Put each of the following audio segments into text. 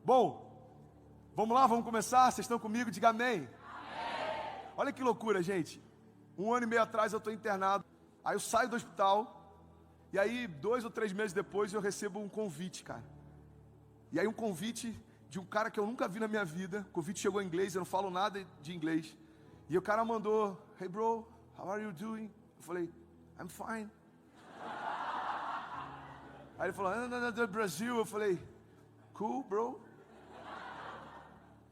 Bom, vamos lá, vamos começar? Vocês estão comigo? Diga amém. Olha que loucura, gente. 1 ano e meio atrás eu estou internado. Aí eu saio do hospital. E aí 2 ou 3 meses depois eu recebo um convite, cara. E aí um convite de um cara que eu nunca vi na minha vida. O convite chegou em inglês, eu não falo nada de inglês. E o cara mandou: "Hey bro, how are you doing?" Eu falei: "I'm fine." Aí ele falou: "No, do Brasil." Eu falei: "Cool, bro."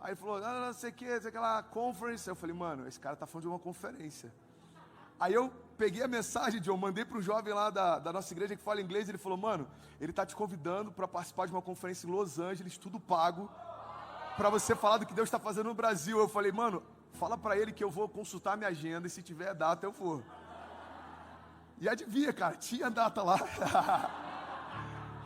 Aí ele falou: não sei o que, aquela conference. Eu falei: "Mano, esse cara tá falando de uma conferência." Aí eu peguei a mensagem, John, mandei para um jovem lá da nossa igreja que fala inglês. Ele falou: "Mano, ele tá te convidando para participar de uma conferência em Los Angeles, tudo pago, para você falar do que Deus está fazendo no Brasil." Eu falei: "Mano, fala para ele que eu vou consultar minha agenda e se tiver data eu vou." E adivinha, cara, tinha data lá.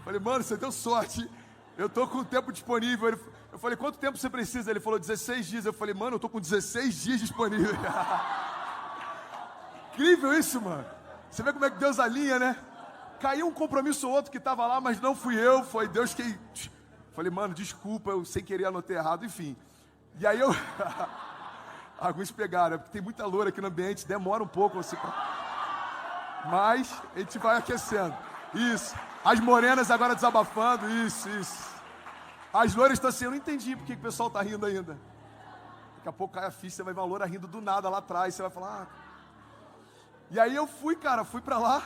Falei: "Mano, você deu sorte, eu tô com o tempo disponível." Eu falei: "Quanto tempo você precisa?" Ele falou: 16 dias. Eu falei: "Mano, eu tô com 16 dias disponível." Incrível isso, mano. Você vê como é que Deus alinha, né? Caiu um compromisso ou outro que tava lá, mas não fui eu, foi Deus quem... Falei: "Mano, desculpa, eu sem querer anotei errado." Enfim. E aí eu... Alguns pegaram, porque tem muita loura aqui no ambiente, demora um pouco você... Mas a gente vai aquecendo. Isso. As morenas agora desabafando. Isso. As loiras estão assim: "Eu não entendi porque o pessoal está rindo ainda." Daqui a pouco cai a ficha, você vai ver uma loira rindo do nada lá atrás. Você vai falar: "Ah." E aí eu fui, cara, fui pra lá.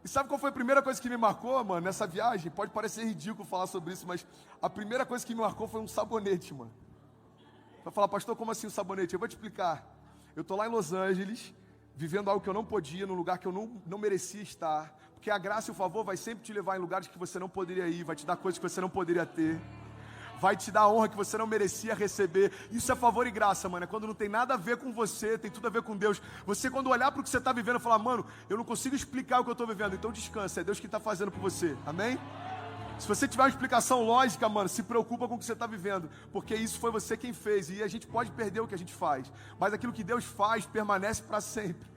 E sabe qual foi a primeira coisa que me marcou, mano, nessa viagem? Pode parecer ridículo falar sobre isso, mas a primeira coisa que me marcou foi um sabonete, mano. Vai falar: "Pastor, como assim um sabonete?" Eu vou te explicar. Eu tô lá em Los Angeles, vivendo algo que eu não podia, num lugar que eu não merecia estar. Porque a graça e o favor vai sempre te levar em lugares que você não poderia ir, vai te dar coisas que você não poderia ter, vai te dar a honra que você não merecia receber. Isso é favor e graça, mano. É quando não tem nada a ver com você, tem tudo a ver com Deus. Você, quando olhar para o que você está vivendo, falar: "Mano, eu não consigo explicar o que eu estou vivendo." Então descansa, é Deus que está fazendo por você. Amém? Se você tiver uma explicação lógica, mano, se preocupa com o que você está vivendo, porque isso foi você quem fez. E a gente pode perder o que a gente faz, mas aquilo que Deus faz permanece para sempre.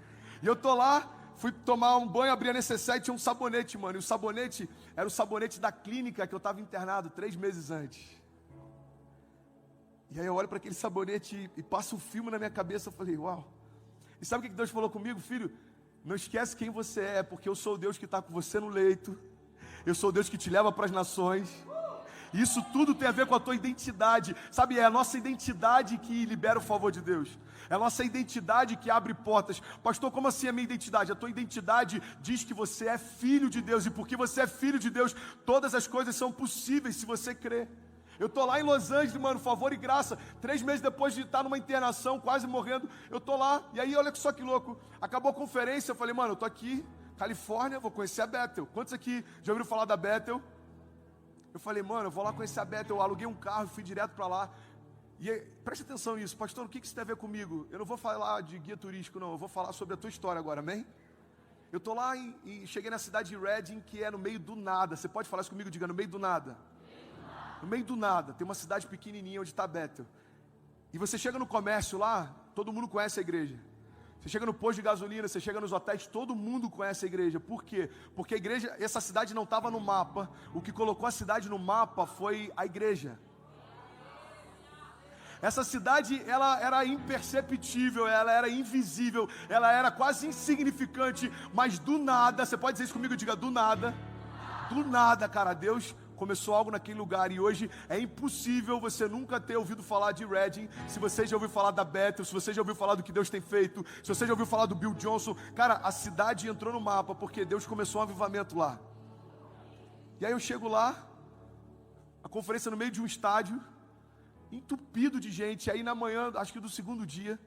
E eu tô lá, fui tomar um banho, abri a necessaire, tinha um sabonete, mano. E o sabonete era o sabonete da clínica que eu estava internado 3 meses antes. E aí eu olho para aquele sabonete e passa um filme na minha cabeça. Eu falei: "Uau." E sabe o que Deus falou comigo? "Filho, não esquece quem você é, porque eu sou o Deus que está com você no leito. Eu sou o Deus que te leva para as nações. Isso tudo tem a ver com a tua identidade." Sabe, é a nossa identidade que libera o favor de Deus. É a nossa identidade que abre portas. "Pastor, como assim a minha identidade?" A tua identidade diz que você é filho de Deus. E porque você é filho de Deus, todas as coisas são possíveis se você crer. Eu tô lá em Los Angeles, mano, favor e graça. 3 meses depois de estar numa internação, quase morrendo, eu tô lá. E aí, olha só que louco. Acabou a conferência, eu falei: "Mano, eu tô aqui, Califórnia, vou conhecer a Bethel." Quantos aqui já ouviram falar da Bethel? Eu falei: "Mano, eu vou lá conhecer a Bethel." Eu aluguei um carro e fui direto para lá. E aí, preste atenção nisso: "Pastor, o que isso tem a ver comigo?" Eu não vou falar de guia turístico, não. Eu vou falar sobre a tua história agora, amém? Eu tô lá e cheguei na cidade de Redding, que é no meio do nada. Você pode falar isso comigo? Diga: no meio do nada. No meio do nada, tem uma cidade pequenininha onde está Bethel. E você chega no comércio lá, todo mundo conhece a igreja. Você chega no posto de gasolina, você chega nos hotéis, todo mundo conhece a igreja. Por quê? Porque a igreja, essa cidade não estava no mapa. O que colocou a cidade no mapa foi a igreja. Essa cidade, ela era imperceptível, ela era invisível, ela era quase insignificante. Mas do nada, você pode dizer isso comigo? Diga: do nada. Do nada, cara, Deus começou algo naquele lugar. E hoje é impossível você nunca ter ouvido falar de Redding. Se você já ouviu falar da Bethel, se você já ouviu falar do que Deus tem feito, se você já ouviu falar do Bill Johnson, cara, a cidade entrou no mapa porque Deus começou um avivamento lá. E aí eu chego lá, a conferência no meio de um estádio, entupido de gente. Aí na manhã, acho que do segundo dia,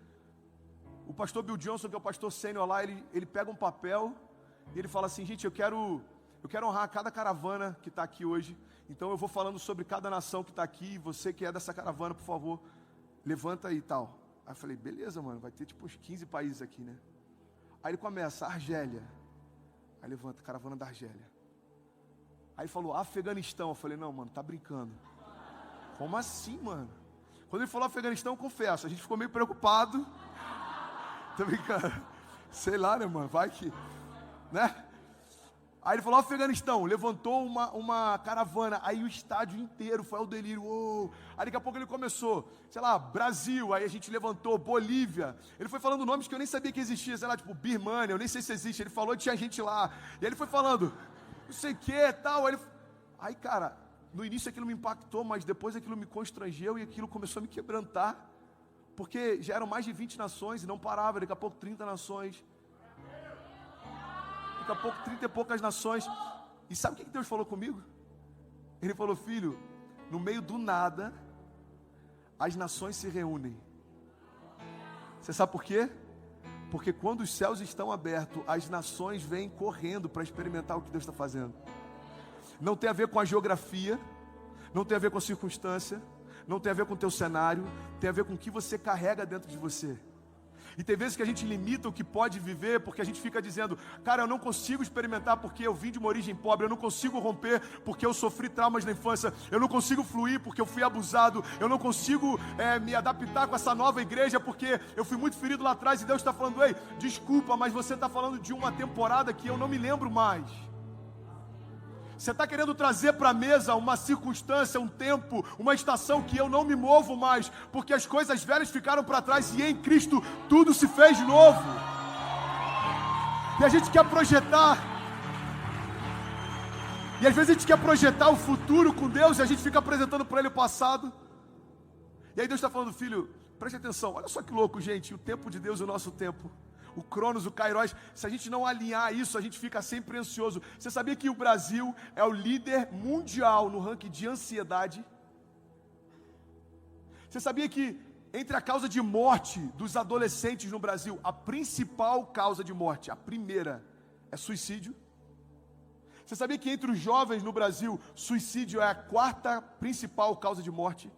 o pastor Bill Johnson, que é o pastor sênior lá, ele pega um papel e ele fala assim: "Gente, eu quero honrar cada caravana que está aqui hoje. Então eu vou falando sobre cada nação que está aqui. Você que é dessa caravana, por favor, levanta aí e tal." Aí eu falei: "Beleza, mano, vai ter tipo uns 15 países aqui, né?" Aí ele começa: Argélia. Aí levanta: caravana da Argélia. Aí ele falou: Afeganistão. Eu falei: "Não, mano, tá brincando." Como assim, mano? Quando ele falou Afeganistão, eu confesso, a gente ficou meio preocupado. Tô brincando. Sei lá, né, mano? Vai que... né? Aí ele falou, Afeganistão, levantou uma caravana, aí o estádio inteiro foi ao delírio, uou. Aí daqui a pouco ele começou, sei lá, Brasil, aí a gente levantou, Bolívia, ele foi falando nomes que eu nem sabia que existia, sei lá, tipo Birmania, eu nem sei se existe, ele falou que tinha gente lá, e aí ele foi falando, não sei o que, tal, aí cara, no início aquilo me impactou, mas depois aquilo me constrangeu e aquilo começou a me quebrantar, porque já eram mais de 20 nações e não parava, daqui a pouco 30 nações, daqui a pouco 30 e poucas nações. E sabe o que Deus falou comigo? Ele falou, filho, no meio do nada, as nações se reúnem. Você sabe por quê? Porque quando os céus estão abertos, as nações vêm correndo para experimentar o que Deus está fazendo. Não tem a ver com a geografia, não tem a ver com a circunstância, não tem a ver com o teu cenário, tem a ver com o que você carrega dentro de você. E tem vezes que a gente limita o que pode viver, porque a gente fica dizendo, cara, eu não consigo experimentar porque eu vim de uma origem pobre, eu não consigo romper porque eu sofri traumas na infância, eu não consigo fluir porque eu fui abusado, eu não consigo me adaptar com essa nova igreja porque eu fui muito ferido lá atrás, e Deus está falando, ei, desculpa, mas você está falando de uma temporada que eu não me lembro mais. Você está querendo trazer para a mesa uma circunstância, um tempo, uma estação que eu não me movo mais, porque as coisas velhas ficaram para trás e em Cristo tudo se fez novo. E a gente quer projetar, e às vezes a gente quer projetar o futuro com Deus e a gente fica apresentando para Ele o passado. E aí Deus está falando, filho, preste atenção, olha só que louco, gente, o tempo de Deus e o nosso tempo. O Cronos, o Kairos, se a gente não alinhar isso, a gente fica sempre ansioso. Você sabia que o Brasil é o líder mundial no ranking de ansiedade? Você sabia que entre a causa de morte dos adolescentes no Brasil, a principal causa de morte, a primeira, é suicídio? Você sabia que entre os jovens no Brasil, suicídio é a quarta principal causa de morte?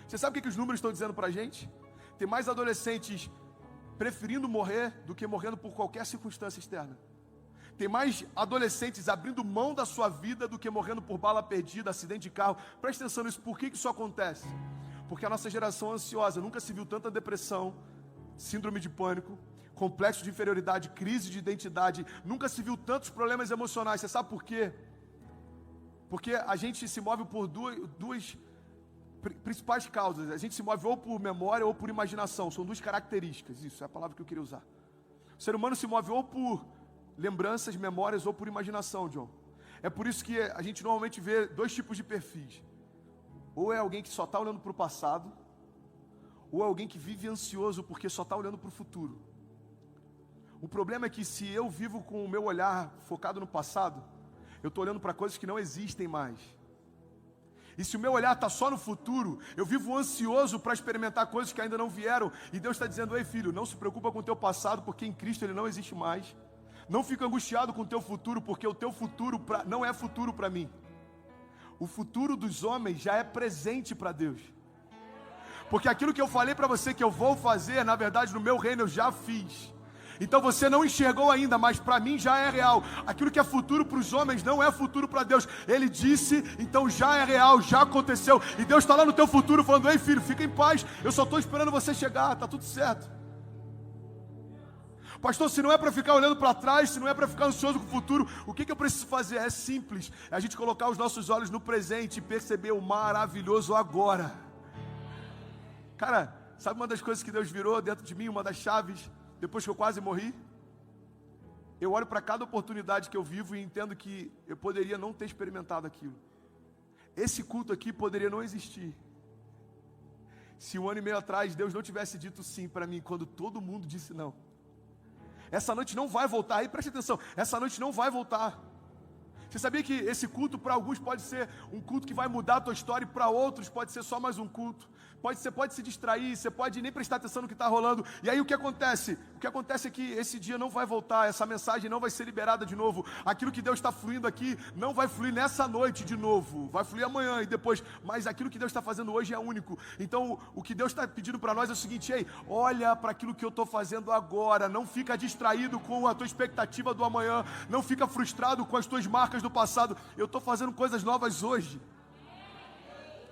Você sabe o que os números estão dizendo para a gente? Tem mais adolescentes preferindo morrer do que morrendo por qualquer circunstância externa. Tem mais adolescentes abrindo mão da sua vida do que morrendo por bala perdida, acidente de carro. Presta atenção nisso, por que isso acontece? Porque a nossa geração é ansiosa, nunca se viu tanta depressão, síndrome de pânico, complexo de inferioridade, crise de identidade, nunca se viu tantos problemas emocionais. Você sabe por quê? Porque a gente se move por duas principais causas. A gente se move ou por memória ou por imaginação. São duas características. Isso é a palavra que eu queria usar. O ser humano se move ou por lembranças, memórias ou por imaginação, John. É por isso que a gente normalmente vê dois tipos de perfis. Ou é alguém que só está olhando para o passado, ou é alguém que vive ansioso porque só está olhando para o futuro. O problema é que se eu vivo com o meu olhar focado no passado, eu estou olhando para coisas que não existem mais. E se o meu olhar está só no futuro, eu vivo ansioso para experimentar coisas que ainda não vieram. E Deus está dizendo, ei filho, não se preocupa com o teu passado, porque em Cristo ele não existe mais. Não fica angustiado com o teu futuro, porque o teu futuro não é futuro para mim. O futuro dos homens já é presente para Deus. Porque aquilo que eu falei para você que eu vou fazer, na verdade no meu reino eu já fiz. Então você não enxergou ainda, mas para mim já é real. Aquilo que é futuro para os homens não é futuro para Deus. Ele disse, então já é real, já aconteceu. E Deus está lá no teu futuro falando, ei filho, fica em paz, eu só estou esperando você chegar, está tudo certo. Pastor, se não é para ficar olhando para trás, se não é para ficar ansioso com o futuro, o que eu preciso fazer? É simples, é a gente colocar os nossos olhos no presente e perceber o maravilhoso agora. Cara, sabe uma das coisas que Deus virou dentro de mim, uma das chaves, depois que eu quase morri? Eu olho para cada oportunidade que eu vivo e entendo que eu poderia não ter experimentado aquilo. Esse culto aqui poderia não existir se 1 ano e meio atrás Deus não tivesse dito sim para mim, quando todo mundo disse não. Essa noite não vai voltar, aí preste atenção, essa noite não vai voltar. Você sabia que esse culto para alguns pode ser um culto que vai mudar a tua história e para outros pode ser só mais um culto? Você pode se distrair, você pode nem prestar atenção no que está rolando. E aí o que acontece? O que acontece é que esse dia não vai voltar, essa mensagem não vai ser liberada de novo. Aquilo que Deus está fluindo aqui não vai fluir nessa noite de novo. Vai fluir amanhã e depois. Mas aquilo que Deus está fazendo hoje é único. Então o que Deus está pedindo para nós é o seguinte, ei, olha para aquilo que eu estou fazendo agora. Não fica distraído com a tua expectativa do amanhã. Não fica frustrado com as tuas marcas do passado. Eu estou fazendo coisas novas hoje.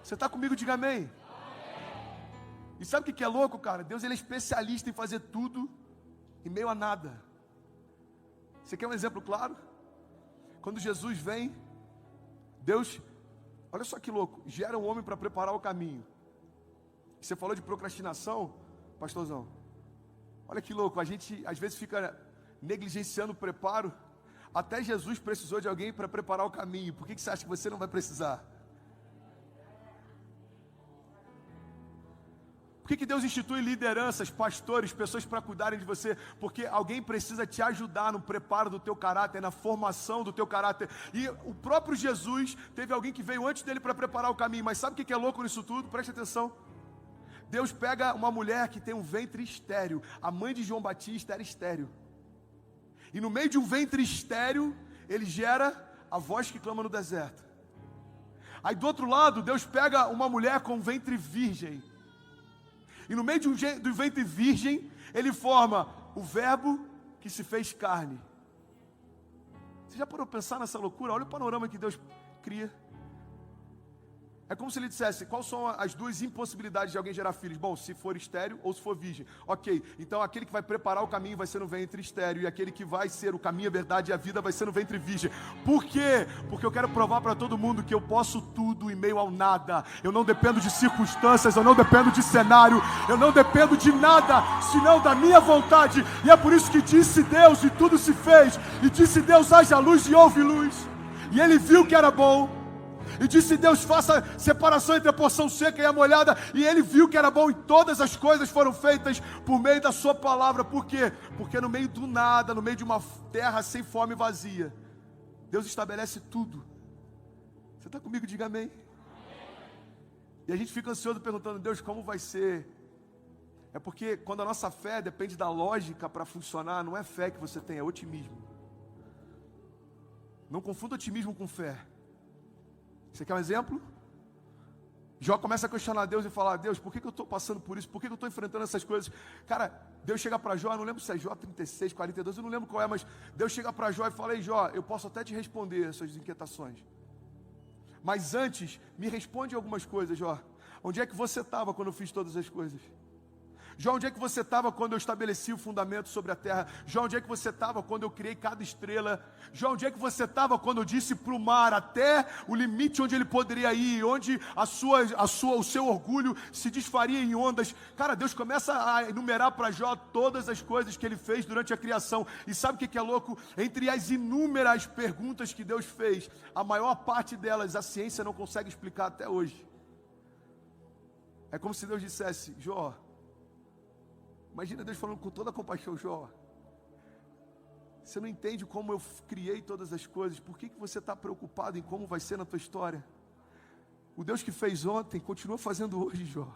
Você está comigo? Diga amém. E sabe o que é louco, cara? Deus ele é especialista em fazer tudo em meio a nada. Você quer um exemplo claro? Quando Jesus vem, Deus, olha só que louco, gera um homem para preparar o caminho. Você falou de procrastinação, pastorzão. Olha que louco, a gente às vezes fica negligenciando o preparo. Até Jesus precisou de alguém para preparar o caminho. Por que você acha que você não vai precisar? Por que Deus institui lideranças, pastores, pessoas para cuidarem de você? Porque alguém precisa te ajudar no preparo do teu caráter, na formação do teu caráter. E o próprio Jesus teve alguém que veio antes dele para preparar o caminho. Mas sabe o que é louco nisso tudo? Preste atenção. Deus pega uma mulher que tem um ventre estéril. A mãe de João Batista era estéril. E no meio de um ventre estéril, ele gera a voz que clama no deserto. Aí do outro lado, Deus pega uma mulher com um ventre virgem. E no meio do ventre virgem, ele forma o verbo que se fez carne. Você já parou para pensar nessa loucura? Olha o panorama que Deus cria. É como se ele dissesse, quais são as duas impossibilidades de alguém gerar filhos? Bom, se for estéril ou se for virgem. Ok, então aquele que vai preparar o caminho vai ser no ventre estéril, e aquele que vai ser o caminho, a verdade e a vida vai ser no ventre virgem. Por quê? Porque eu quero provar para todo mundo que eu posso tudo em meio ao nada. Eu não dependo de circunstâncias, eu não dependo de cenário, eu não dependo de nada, senão da minha vontade. E é por isso que disse Deus e tudo se fez. E disse Deus, haja luz e houve luz. E ele viu que era bom. E disse Deus, faça separação entre a porção seca e a molhada. E ele viu que era bom, e todas as coisas foram feitas por meio da sua palavra. Por quê? Porque no meio do nada, no meio de uma terra sem fome e vazia, Deus estabelece tudo. Você está comigo? Diga amém. E a gente fica ansioso perguntando, Deus, como vai ser? É porque quando a nossa fé depende da lógica para funcionar, não é fé que você tem, é otimismo. Não confunda otimismo com fé. Você quer um exemplo? Jó começa a questionar Deus e falar, Deus, por que eu estou passando por isso? Por que eu estou enfrentando essas coisas? Cara, Deus chega para Jó, eu não lembro se é Jó 36, 42, eu não lembro qual é, mas Deus chega para Jó e fala, ei Jó, eu posso até te responder as suas inquietações. Mas antes, me responde algumas coisas, Jó. Onde é que você estava quando eu fiz todas as coisas? Jó, onde é que você estava quando eu estabeleci o fundamento sobre a terra? Jó, onde é que você estava quando eu criei cada estrela? Jó, onde é que você estava quando eu disse para o mar até o limite onde ele poderia ir, onde o seu orgulho se desfaria em ondas? Cara, Deus começa a enumerar para Jó todas as coisas que ele fez durante a criação. E sabe o que é louco? Entre as inúmeras perguntas que Deus fez, a maior parte delas a ciência não consegue explicar até hoje. É como se Deus dissesse, Jó, imagina Deus falando com toda a compaixão, Jó, você não entende como eu criei todas as coisas, por que você está preocupado em como vai ser na tua história? O Deus que fez ontem, continua fazendo hoje, Jó.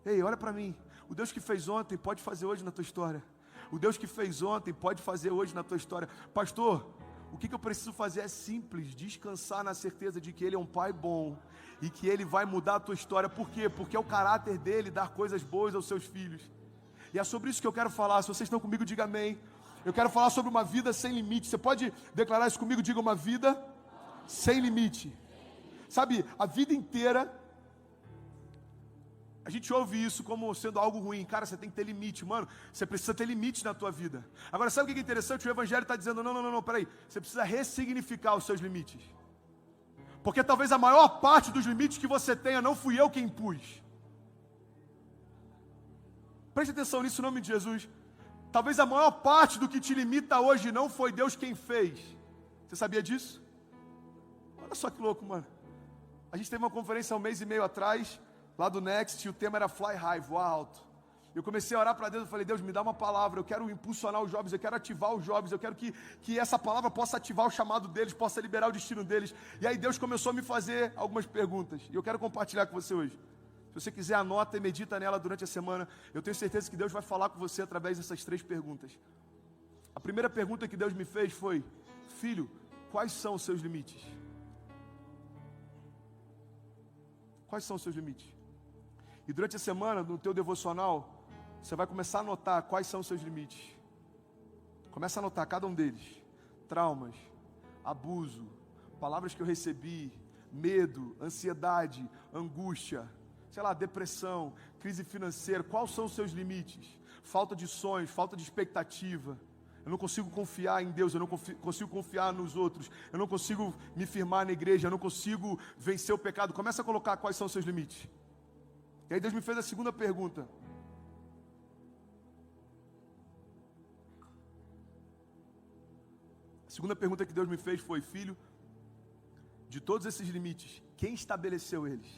Ei, olha para mim, o Deus que fez ontem, pode fazer hoje na tua história. O Deus que fez ontem, pode fazer hoje na tua história. Pastor, o que eu preciso fazer é simples, descansar na certeza de que Ele é um Pai bom, e que Ele vai mudar a tua história. Por quê? Porque é o caráter dEle dar coisas boas aos seus filhos. E é sobre isso que eu quero falar. Se vocês estão comigo, diga amém. Eu quero falar sobre uma vida sem limite. Você pode declarar isso comigo? Diga uma vida sem limite. Sabe, a vida inteira a gente ouve isso como sendo algo ruim. Cara, você tem que ter limite, mano. Você precisa ter limite na tua vida. Agora, sabe o que é interessante? O Evangelho está dizendo, não, peraí. Você precisa ressignificar os seus limites. Porque talvez a maior parte dos limites que você tenha, não fui eu quem impus. Preste atenção nisso em nome de Jesus. Talvez a maior parte do que te limita hoje, não foi Deus quem fez. Você sabia disso? Olha só que louco, mano. A gente teve uma conferência há um mês e meio atrás, lá do Next, e o tema era Fly High, voar alto. Eu comecei a orar para Deus, eu falei, Deus, me dá uma palavra, eu quero impulsionar os jovens, eu quero ativar os jovens, eu quero que essa palavra possa ativar o chamado deles, possa liberar o destino deles. E aí Deus começou a me fazer algumas perguntas, e eu quero compartilhar com você hoje. Se você quiser, anota e medita nela durante a semana. Eu tenho certeza que Deus vai falar com você através dessas 3 perguntas. A primeira pergunta que Deus me fez foi, filho, quais são os seus limites? Quais são os seus limites? E durante a semana, no teu devocional, você vai começar a anotar quais são os seus limites. Começa a anotar cada um deles. Traumas, abuso, palavras que eu recebi, medo, ansiedade, angústia, sei lá, depressão, crise financeira. Quais são os seus limites? Falta de sonhos, falta de expectativa. Eu não consigo confiar em Deus, eu não consigo confiar nos outros, eu não consigo me firmar na igreja, eu não consigo vencer o pecado. Começa a colocar quais são os seus limites. E aí Deus me fez a segunda pergunta. A segunda pergunta que Deus me fez foi: filho, de todos esses limites, quem estabeleceu eles?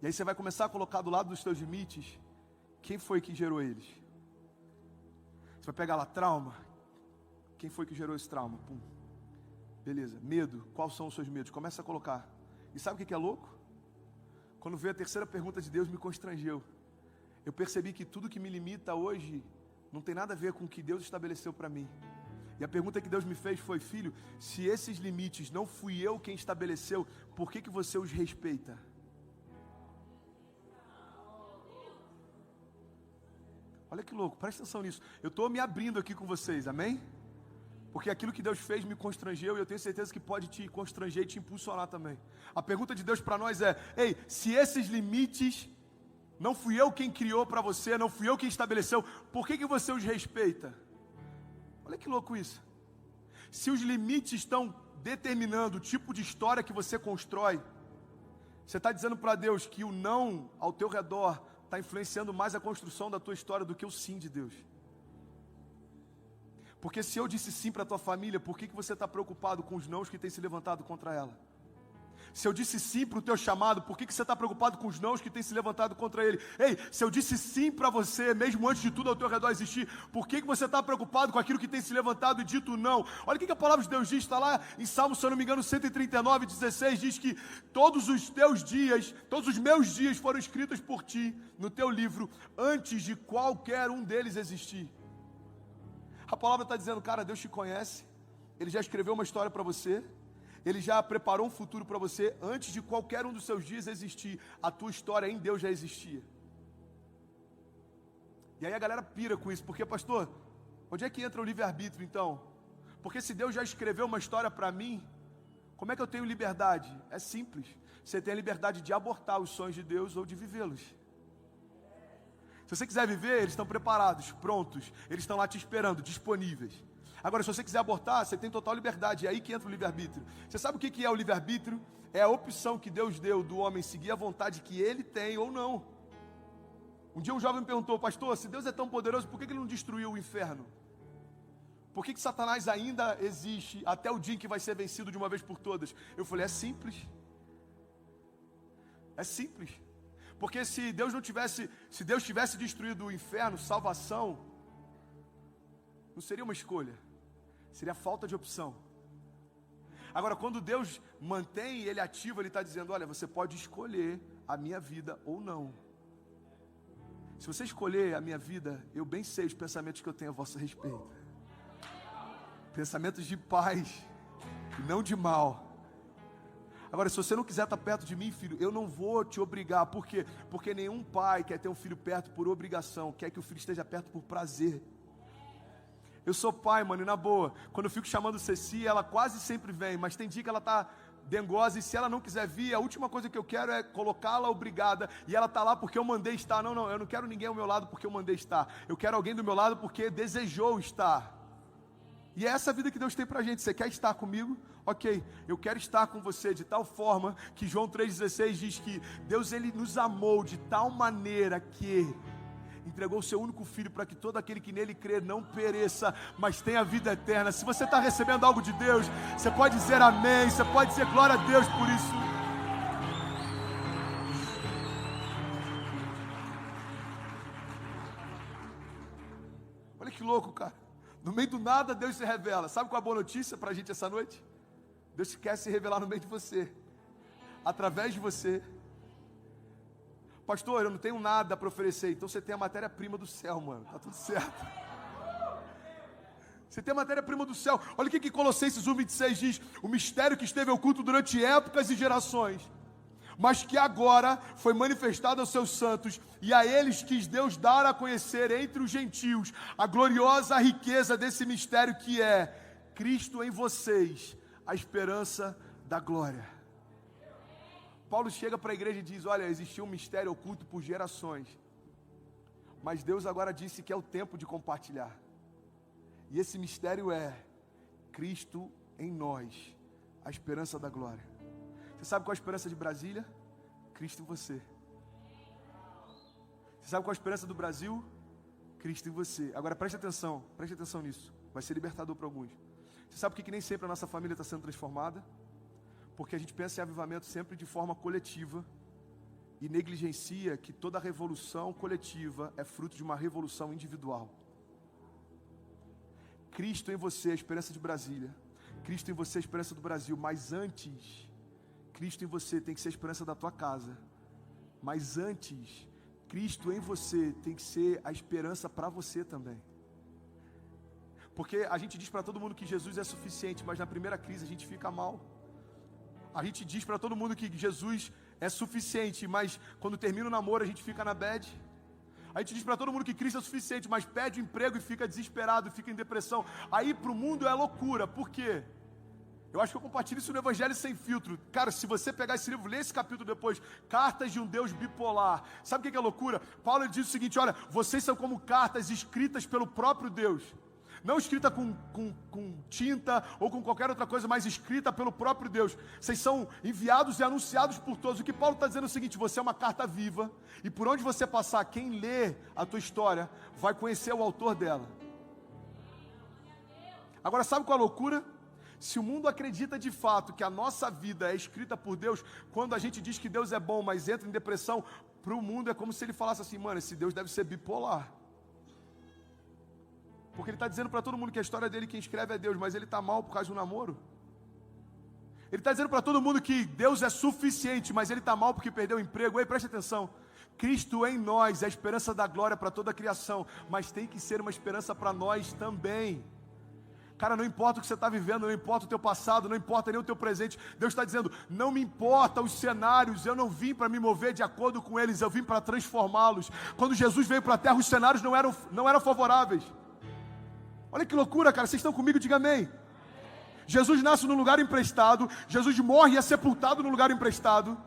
E aí você vai começar a colocar do lado dos teus limites, quem foi que gerou eles? Você vai pegar lá, trauma. Quem foi que gerou esse trauma? Pum. Beleza. Medo. Quais são os seus medos? Começa a colocar. E sabe o que é louco? Quando veio a terceira pergunta de Deus, me constrangeu. Eu percebi que tudo que me limita hoje não tem nada a ver com o que Deus estabeleceu para mim. E a pergunta que Deus me fez foi: filho, se esses limites não fui eu quem estabeleceu, por que você os respeita? Olha que louco, presta atenção nisso. Eu estou me abrindo aqui com vocês, amém? Porque aquilo que Deus fez me constrangeu e eu tenho certeza que pode te constranger e te impulsionar também. A pergunta de Deus para nós é: ei, se esses limites não fui eu quem criou para você, não fui eu quem estabeleceu, por que você os respeita? Olha que louco isso. Se os limites estão determinando o tipo de história que você constrói, você está dizendo para Deus que o não ao teu redor está influenciando mais a construção da tua história do que o sim de Deus. Porque se eu disse sim para a tua família, por que você está preocupado com os nãos que têm se levantado contra ela? Se eu disse sim para o teu chamado, por que você está preocupado com os nãos que têm se levantado contra ele? Ei, se eu disse sim para você, mesmo antes de tudo ao teu redor existir, por que você está preocupado com aquilo que tem se levantado e dito não? Olha o que a palavra de Deus diz, está lá em Salmo, se eu não me engano, 139, 16, diz que todos os teus dias, todos os meus dias foram escritos por ti no teu livro, antes de qualquer um deles existir. A palavra está dizendo, cara, Deus te conhece, Ele já escreveu uma história para você, Ele já preparou um futuro para você antes de qualquer um dos seus dias existir. A tua história em Deus já existia. E aí a galera pira com isso, porque pastor, onde é que entra o livre-arbítrio então? Porque se Deus já escreveu uma história para mim, como é que eu tenho liberdade? É simples, você tem a liberdade de abortar os sonhos de Deus ou de vivê-los. Se você quiser viver, eles estão preparados, prontos, eles estão lá te esperando, disponíveis. Agora, se você quiser abortar, você tem total liberdade, é aí que entra o livre-arbítrio. Você sabe o que é o livre-arbítrio? É a opção que Deus deu do homem seguir a vontade que ele tem ou não. Um dia um jovem me perguntou, pastor, se Deus é tão poderoso, por que Ele não destruiu o inferno? Por que Satanás ainda existe até o dia em que vai ser vencido de uma vez por todas? Eu falei, é simples. É simples. Porque se Deus tivesse destruído o inferno, salvação não seria uma escolha, seria falta de opção. Agora, quando Deus mantém, Ele ativa, Ele está dizendo, olha, você pode escolher a minha vida ou não. Se você escolher a minha vida, eu bem sei os pensamentos que eu tenho a vosso respeito. Pensamentos de paz, e não de mal. Agora, se você não quiser estar perto de mim, filho, eu não vou te obrigar. Por quê? Porque nenhum pai quer ter um filho perto por obrigação, quer que o filho esteja perto por prazer. Eu sou pai, mano, e na boa, quando eu fico chamando Ceci, ela quase sempre vem, mas tem dia que ela tá dengosa, e se ela não quiser vir, a última coisa que eu quero é colocá-la obrigada, e ela tá lá porque eu mandei estar. Não, eu não quero ninguém ao meu lado porque eu mandei estar, eu quero alguém do meu lado porque desejou estar. E é essa vida que Deus tem pra gente. Você quer estar comigo? Ok, eu quero estar com você de tal forma que João 3,16 diz que Deus, Ele nos amou de tal maneira que entregou o seu único filho para que todo aquele que nele crer não pereça, mas tenha vida eterna. Se você está recebendo algo de Deus, você pode dizer amém, você pode dizer glória a Deus por isso. Olha que louco, cara. No meio do nada, Deus se revela. Sabe qual é a boa notícia para a gente essa noite? Deus quer se revelar no meio de você, através de você. Pastor, eu não tenho nada para oferecer. Então você tem a matéria-prima do céu, mano. Tá tudo certo. Você tem a matéria-prima do céu. Olha o que Colossenses 1,26 diz. O mistério que esteve oculto durante épocas e gerações, mas que agora foi manifestado aos seus santos, e a eles quis Deus dar a conhecer entre os gentios a gloriosa riqueza desse mistério que é Cristo em vocês, a esperança da glória. Paulo chega para a igreja e diz, olha, existia um mistério oculto por gerações, mas Deus agora disse que é o tempo de compartilhar. E esse mistério é Cristo em nós, a esperança da glória. Você sabe qual é a esperança de Brasília? Cristo em você. Você sabe qual é a esperança do Brasil? Cristo em você. Agora preste atenção nisso. Vai ser libertador para alguns. Você sabe por que nem sempre a nossa família está sendo transformada? Porque a gente pensa em avivamento sempre de forma coletiva e negligencia que toda revolução coletiva é fruto de uma revolução individual. Cristo em você, a esperança de Brasília. Cristo em você, a esperança do Brasil. Mas antes, Cristo em você tem que ser a esperança da tua casa. Mas antes, Cristo em você tem que ser a esperança para você também. Porque a gente diz para todo mundo que Jesus é suficiente, mas na primeira crise a gente fica mal. A gente diz para todo mundo que Jesus é suficiente, mas quando termina o namoro a gente fica na bad. A gente diz para todo mundo que Cristo é suficiente, mas pede um emprego e fica desesperado, fica em depressão. Aí para o mundo é loucura. Por quê? Eu acho que eu compartilho isso no Evangelho Sem Filtro. Cara, se você pegar esse livro, lê esse capítulo depois, Cartas de um Deus Bipolar. Sabe o que é loucura? Paulo diz o seguinte, olha, vocês são como cartas escritas pelo próprio Deus. Não escrita com tinta ou com qualquer outra coisa, mas escrita pelo próprio Deus. Vocês são enviados e anunciados por todos. O que Paulo está dizendo é o seguinte, você é uma carta viva, e por onde você passar, quem lê a tua história, vai conhecer o autor dela. Agora, sabe qual é a loucura? Se o mundo acredita de fato que a nossa vida é escrita por Deus, quando a gente diz que Deus é bom, mas entra em depressão, para o mundo é como se ele falasse assim, mano, esse Deus deve ser bipolar. Porque ele está dizendo para todo mundo que a história dele, quem escreve é Deus, mas ele está mal por causa de um namoro. Ele está dizendo para todo mundo que Deus é suficiente, mas ele está mal porque perdeu o emprego. Ei, preste atenção. Cristo em nós é a esperança da glória para toda a criação, mas tem que ser uma esperança para nós também. Cara, não importa o que você está vivendo, não importa o teu passado, não importa nem o teu presente. Deus está dizendo, não me importa os cenários, eu não vim para me mover de acordo com eles, eu vim para transformá-los. Quando Jesus veio para a terra, os cenários não eram favoráveis. Olha que loucura, cara, vocês estão comigo? Diga amém. Jesus nasce num lugar emprestado, Jesus morre e é sepultado num lugar emprestado.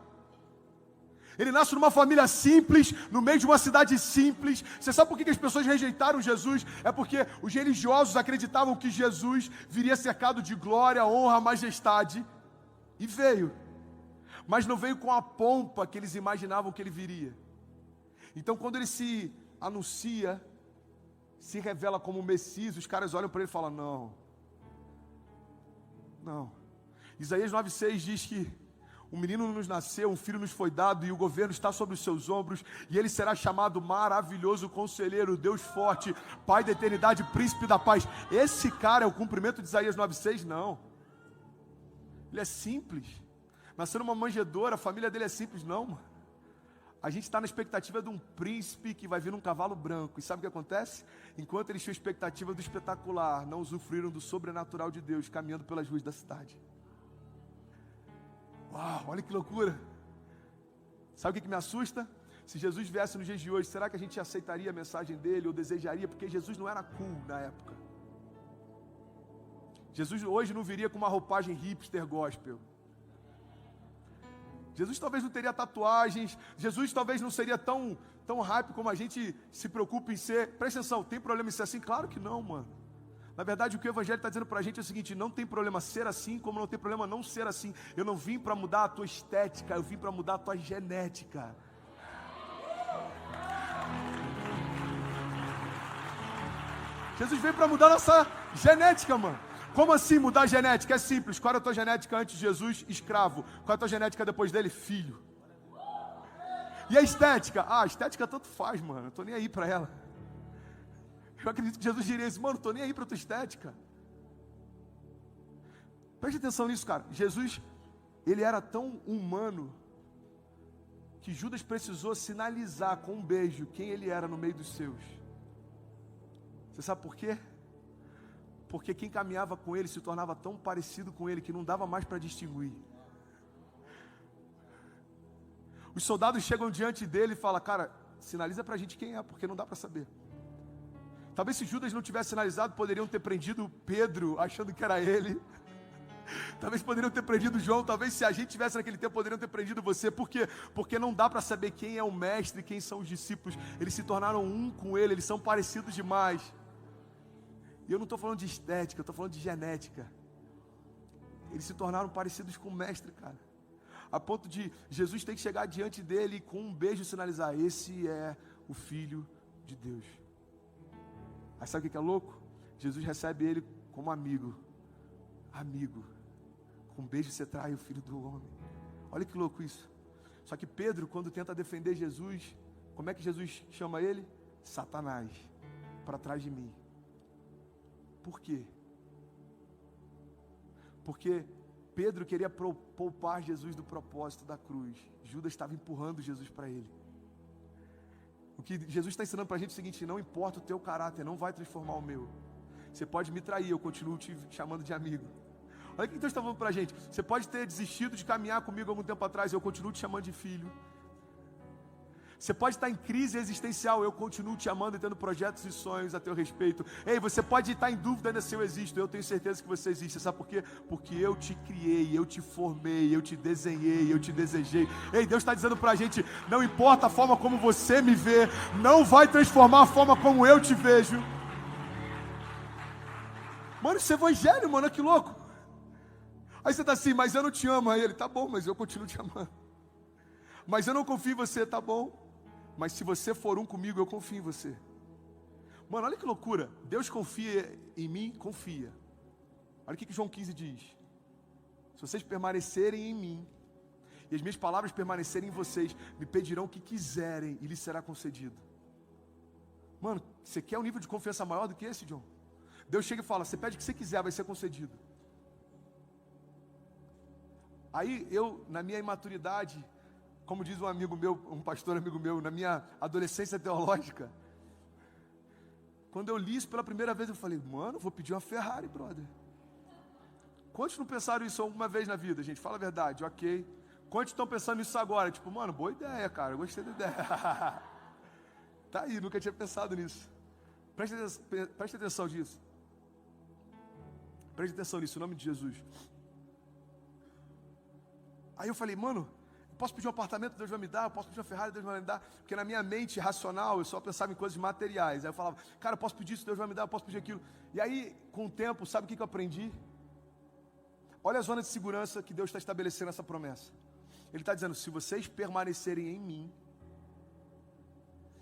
Ele nasce numa família simples, no meio de uma cidade simples. Você sabe por que as pessoas rejeitaram Jesus? É porque os religiosos acreditavam que Jesus viria cercado de glória, honra, majestade. E veio. Mas não veio com a pompa que eles imaginavam que ele viria. Então quando ele se anuncia, se revela como Messias, os caras olham para ele e falam, não. Isaías 9,6 diz que um menino nos nasceu, um filho nos foi dado, e o governo está sobre os seus ombros, e ele será chamado Maravilhoso Conselheiro, Deus Forte, Pai da Eternidade, Príncipe da Paz. Esse cara é o cumprimento de Isaías 9,6? Não. Ele é simples. Nasceu numa manjedoura, a família dele é simples? Não, mano. A gente está na expectativa de um príncipe que vai vir num cavalo branco. E sabe o que acontece? Enquanto eles tinham expectativa do espetacular, não usufruíram do sobrenatural de Deus, caminhando pelas ruas da cidade. Uau, olha que loucura. Sabe o que me assusta? Se Jesus viesse nos dias de hoje, será que a gente aceitaria a mensagem dele ou desejaria? Porque Jesus não era cool na época. Jesus hoje não viria com uma roupagem hipster gospel. Jesus talvez não teria tatuagens, Jesus talvez não seria tão hype como a gente se preocupa em ser. Presta atenção, tem problema em ser assim? Claro que não, mano. Na verdade, o que o Evangelho está dizendo para a gente é o seguinte, não tem problema ser assim, como não tem problema não ser assim. Eu não vim para mudar a tua estética, eu vim para mudar a tua genética. Jesus veio para mudar a nossa genética, mano. Como assim mudar a genética? É simples. Qual era a tua genética antes de Jesus? Escravo. Qual é a tua genética depois dele? Filho. E a estética? Ah, a estética tanto faz, mano. Eu tô nem aí para ela. Eu acredito que Jesus diria isso, mano, tô nem aí para tua estética. Preste atenção nisso, cara. Jesus, ele era tão humano que Judas precisou sinalizar com um beijo quem ele era no meio dos seus. Você sabe por quê? Porque quem caminhava com ele se tornava tão parecido com ele que não dava mais para distinguir. Os soldados chegam diante dele e falam, cara, sinaliza pra gente quem é, porque não dá para saber. Talvez se Judas não tivesse sinalizado, poderiam ter prendido Pedro, achando que era ele. Talvez poderiam ter prendido João, talvez se a gente tivesse naquele tempo, poderiam ter prendido você. Por quê? Porque não dá para saber quem é o mestre e quem são os discípulos. Eles se tornaram um com ele, eles são parecidos demais. E eu não estou falando de estética, eu estou falando de genética. Eles se tornaram parecidos com o mestre, cara. A ponto de Jesus ter que chegar diante dele e com um beijo sinalizar: esse é o Filho de Deus. Aí sabe o que é louco? Jesus recebe ele como amigo. Amigo. Com um beijo você trai o Filho do Homem. Olha que louco isso. Só que Pedro, quando tenta defender Jesus, como é que Jesus chama ele? Satanás, para trás de mim. Por quê? Porque Pedro queria poupar Jesus do propósito da cruz. Judas estava empurrando Jesus para ele. O que Jesus está ensinando para a gente é o seguinte: não importa o teu caráter, não vai transformar o meu. Você pode me trair, eu continuo te chamando de amigo. Olha o que Deus está falando para a gente. Você pode ter desistido de caminhar comigo algum tempo atrás, eu continuo te chamando de filho. Você pode estar em crise existencial, eu continuo te amando e tendo projetos e sonhos a teu respeito. Ei, você pode estar em dúvida ainda se eu existo, eu tenho certeza que você existe. Sabe por quê? Porque eu te criei, eu te formei, eu te desenhei, eu te desejei. Ei, Deus está dizendo pra gente: não importa a forma como você me vê, não vai transformar a forma como eu te vejo. Mano, isso é evangelho, mano, que louco. Aí você está assim: mas eu não te amo. Aí ele: tá bom, mas eu continuo te amando. Mas eu não confio em você, tá bom. Mas se você for um comigo, eu confio em você. Mano, olha que loucura. Deus confia em mim, confia. Olha o que João 15 diz. Se vocês permanecerem em mim, e as minhas palavras permanecerem em vocês, me pedirão o que quiserem, e lhes será concedido. Mano, você quer um nível de confiança maior do que esse, John? Deus chega e fala: você pede o que você quiser, vai ser concedido. Aí eu, na minha imaturidade, como diz um amigo meu, um pastor amigo meu, na minha adolescência teológica, quando eu li isso pela primeira vez, eu falei: mano, vou pedir uma Ferrari, brother. Quantos não pensaram isso alguma vez na vida, gente? Fala a verdade, ok. Quantos estão pensando nisso agora? Tipo, mano, boa ideia, cara, eu gostei da ideia. Tá aí, nunca tinha pensado nisso. Preste atenção nisso. Preste atenção nisso, em nome de Jesus. Aí eu falei: mano, posso pedir um apartamento, Deus vai me dar. Eu posso pedir uma Ferrari, Deus vai me dar. Porque na minha mente racional, eu só pensava em coisas materiais. Aí eu falava: cara, eu posso pedir isso, Deus vai me dar. Eu posso pedir aquilo. E aí, com o tempo, sabe o que eu aprendi? Olha a zona de segurança que Deus está estabelecendo essa promessa. Ele está dizendo: se vocês permanecerem em mim,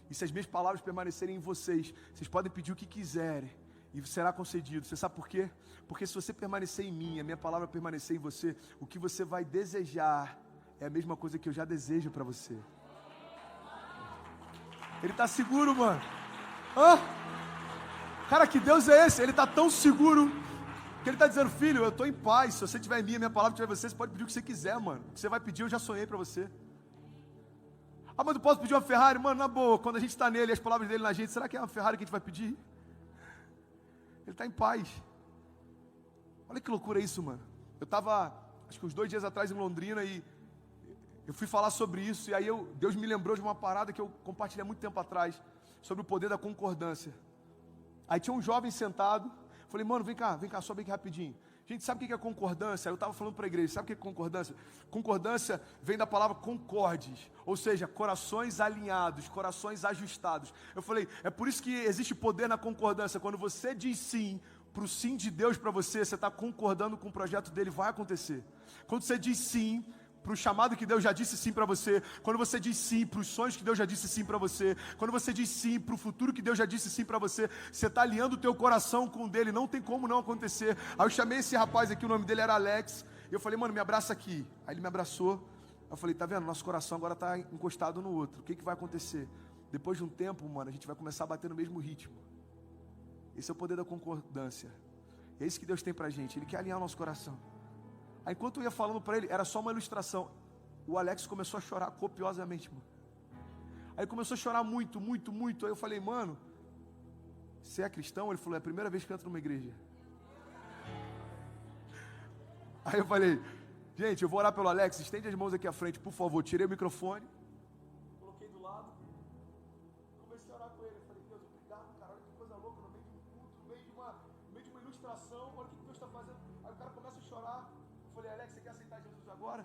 e se as minhas palavras permanecerem em vocês, vocês podem pedir o que quiserem, e será concedido. Você sabe por quê? Porque se você permanecer em mim, a minha palavra permanecer em você, o que você vai desejar é a mesma coisa que eu já desejo para você. Ele está seguro, mano. Hã? Cara, que Deus é esse? Ele está tão seguro que ele está dizendo: filho, eu estou em paz. Se você estiver em mim, a minha palavra estiver em você, você pode pedir o que você quiser, mano. O que você vai pedir, eu já sonhei para você. Ah, mas eu posso pedir uma Ferrari? Mano, na boa, quando a gente está nele, as palavras dele na gente, será que é uma Ferrari que a gente vai pedir? Ele está em paz. Olha que loucura isso, mano. Eu estava, acho que uns 2 dias atrás em Londrina, e eu fui falar sobre isso, e aí Deus me lembrou de uma parada que eu compartilhei há muito tempo atrás, sobre o poder da concordância. Aí tinha um jovem sentado, falei: mano, vem cá, sobe aqui rapidinho. Gente, sabe o que é concordância? Eu estava falando para a igreja, sabe o que é concordância? Concordância vem da palavra concordes, ou seja, corações alinhados, corações ajustados. Eu falei: é por isso que existe poder na concordância. Quando você diz sim para o sim de Deus para você, você está concordando com o projeto dele, vai acontecer. Quando você diz sim para o chamado que Deus já disse sim para você, quando você diz sim para os sonhos que Deus já disse sim para você, quando você diz sim para o futuro que Deus já disse sim para você, você está alinhando o teu coração com o dele, não tem como não acontecer. Aí eu chamei esse rapaz aqui, o nome dele era Alex, e eu falei: mano, me abraça aqui. Aí ele me abraçou, eu falei: tá vendo, nosso coração agora está encostado no outro, o que vai acontecer? Depois de um tempo, mano, a gente vai começar a bater no mesmo ritmo. Esse é o poder da concordância, é isso que Deus tem pra gente, Ele quer alinhar o nosso coração. Aí enquanto eu ia falando para ele, era só uma ilustração, o Alex começou a chorar copiosamente, mano. Aí começou a chorar muito, muito, muito. Aí eu falei: mano, você é cristão? Ele falou: é a primeira vez que eu entro numa igreja. Aí eu falei: gente, eu vou orar pelo Alex, estende as mãos aqui à frente, por favor. Tirei o microfone, coloquei do lado, comecei a orar com ele. Eu falei: Deus, obrigado, cara, olha que coisa louca, no meio de um culto, no meio de uma ilustração, olha o que Deus está fazendo. Aí o cara começa a chorar. Eu falei: Alex, você quer aceitar Jesus agora?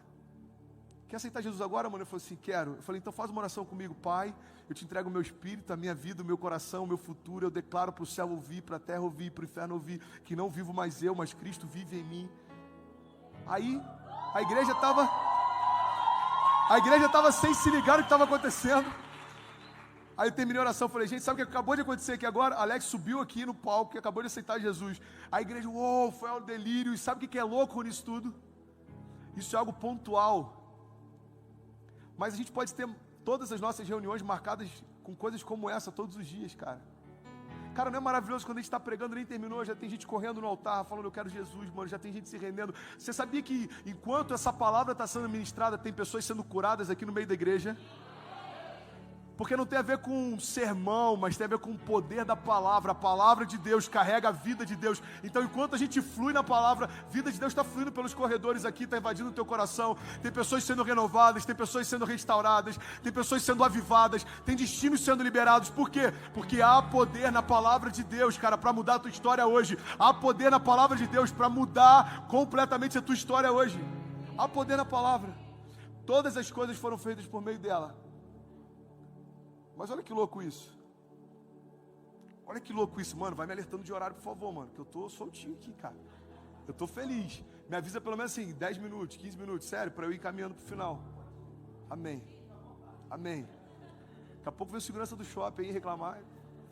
quer aceitar Jesus agora, mano? Ele falou assim, quero. Eu falei, então faz uma oração comigo. Pai, eu te entrego o meu espírito, a minha vida, o meu coração, o meu futuro. Eu declaro para o céu ouvir, para a terra ouvir, para o inferno ouvir, que não vivo mais eu, mas Cristo vive em mim. Aí, a igreja estava sem se ligar no que estava acontecendo. Aí eu terminei a oração, falei, gente, sabe o que acabou de acontecer aqui agora? Alex subiu aqui no palco e acabou de aceitar Jesus. A igreja, uou, foi ao delírio. E sabe o que é louco nisso tudo? Isso é algo pontual. Mas a gente pode ter todas as nossas reuniões marcadas com coisas como essa todos os dias, cara. Cara, não é maravilhoso quando a gente está pregando, nem terminou, já tem gente correndo no altar, falando, eu quero Jesus, mano, já tem gente se rendendo. Você sabia que enquanto essa palavra está sendo ministrada, tem pessoas sendo curadas aqui no meio da igreja? Porque não tem a ver com sermão, mas tem a ver com o poder da palavra. A palavra de Deus carrega a vida de Deus. Então, enquanto a gente flui na palavra, a vida de Deus está fluindo pelos corredores aqui, está invadindo o teu coração. Tem pessoas sendo renovadas, tem pessoas sendo restauradas, tem pessoas sendo avivadas, tem destinos sendo liberados. Por quê? Porque há poder na palavra de Deus, cara, para mudar a tua história hoje. Há poder na palavra de Deus para mudar completamente a tua história hoje. Há poder na palavra. Todas as coisas foram feitas por meio dela. Mas olha que louco isso. Olha que louco isso, mano. Vai me alertando de horário, por favor, mano. Que eu tô soltinho aqui, cara. Eu tô feliz. Me avisa pelo menos assim, 10 minutos, 15 minutos, sério, para eu ir caminhando pro final. Amém. Amém. Daqui a pouco vem o segurança do shopping aí reclamar.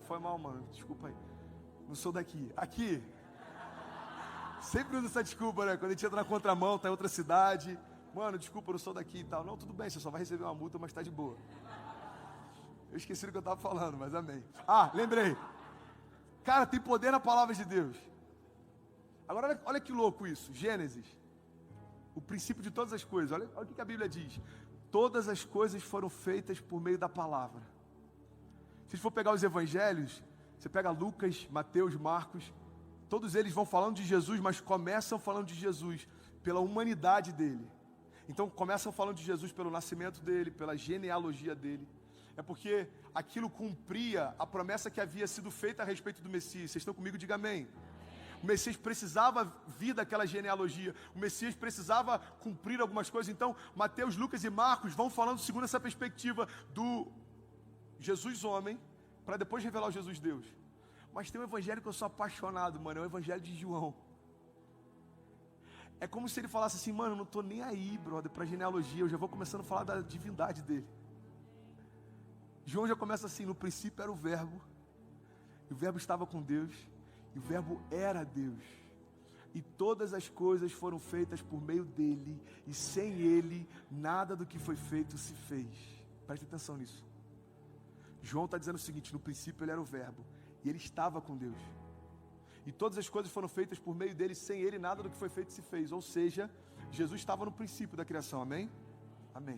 Foi mal, mano. Desculpa aí. Não sou daqui. Aqui. Sempre usa essa desculpa, né? Quando a gente entra na contramão, tá em outra cidade. Mano, desculpa, eu não sou daqui e tal. Não, tudo bem, você só vai receber uma multa, mas tá de boa. Eu esqueci do que eu estava falando, mas amém. Ah, lembrei. Cara, tem poder na palavra de Deus. Agora, olha que louco isso. Gênesis. O princípio de todas as coisas. Olha o que a Bíblia diz. Todas as coisas foram feitas por meio da palavra. Se for pegar os evangelhos, você pega Lucas, Mateus, Marcos. Todos eles vão falando de Jesus, mas começam falando de Jesus pela humanidade dele. Então, começam falando de Jesus pelo nascimento dele, pela genealogia dele. É porque aquilo cumpria a promessa que havia sido feita a respeito do Messias. Vocês estão comigo? Diga amém. O Messias precisava vir daquela genealogia. O Messias precisava cumprir algumas coisas. Então, Mateus, Lucas e Marcos vão falando segundo essa perspectiva do Jesus homem, para depois revelar o Jesus Deus. Mas tem um evangelho que eu sou apaixonado, mano. É o evangelho de João. É como se ele falasse assim, mano, eu não estou nem aí, brother, para genealogia. Eu já vou começando a falar da divindade dele. João já começa assim, no princípio era o verbo, e o verbo estava com Deus, e o verbo era Deus, e todas as coisas foram feitas por meio dele, e sem ele, nada do que foi feito se fez. Preste atenção nisso. João está dizendo o seguinte, no princípio ele era o verbo, e ele estava com Deus, e todas as coisas foram feitas por meio dele, sem ele, nada do que foi feito se fez. Ou seja, Jesus estava no princípio da criação, amém? Amém.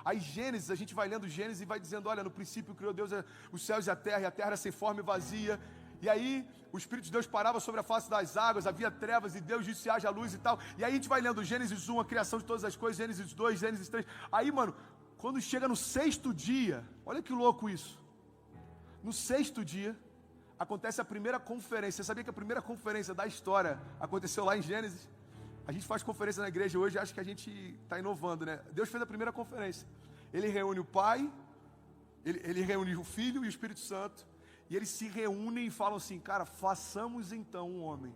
Aí Gênesis, a gente vai lendo Gênesis e vai dizendo, olha, no princípio criou Deus os céus e a terra era sem forma e vazia. E aí o Espírito de Deus parava sobre a face das águas, havia trevas e Deus disse, haja luz e tal. E aí a gente vai lendo Gênesis 1, a criação de todas as coisas, Gênesis 2, Gênesis 3. Aí, mano, quando chega no sexto dia, olha que louco isso. No sexto dia, acontece a primeira conferência. Você sabia que a primeira conferência da história aconteceu lá em Gênesis? A gente faz conferência na igreja hoje, acho que a gente está inovando, né? Deus fez a primeira conferência. Ele reúne o Pai, ele reúne o Filho e o Espírito Santo, e eles se reúnem e falam assim, cara, façamos então um homem,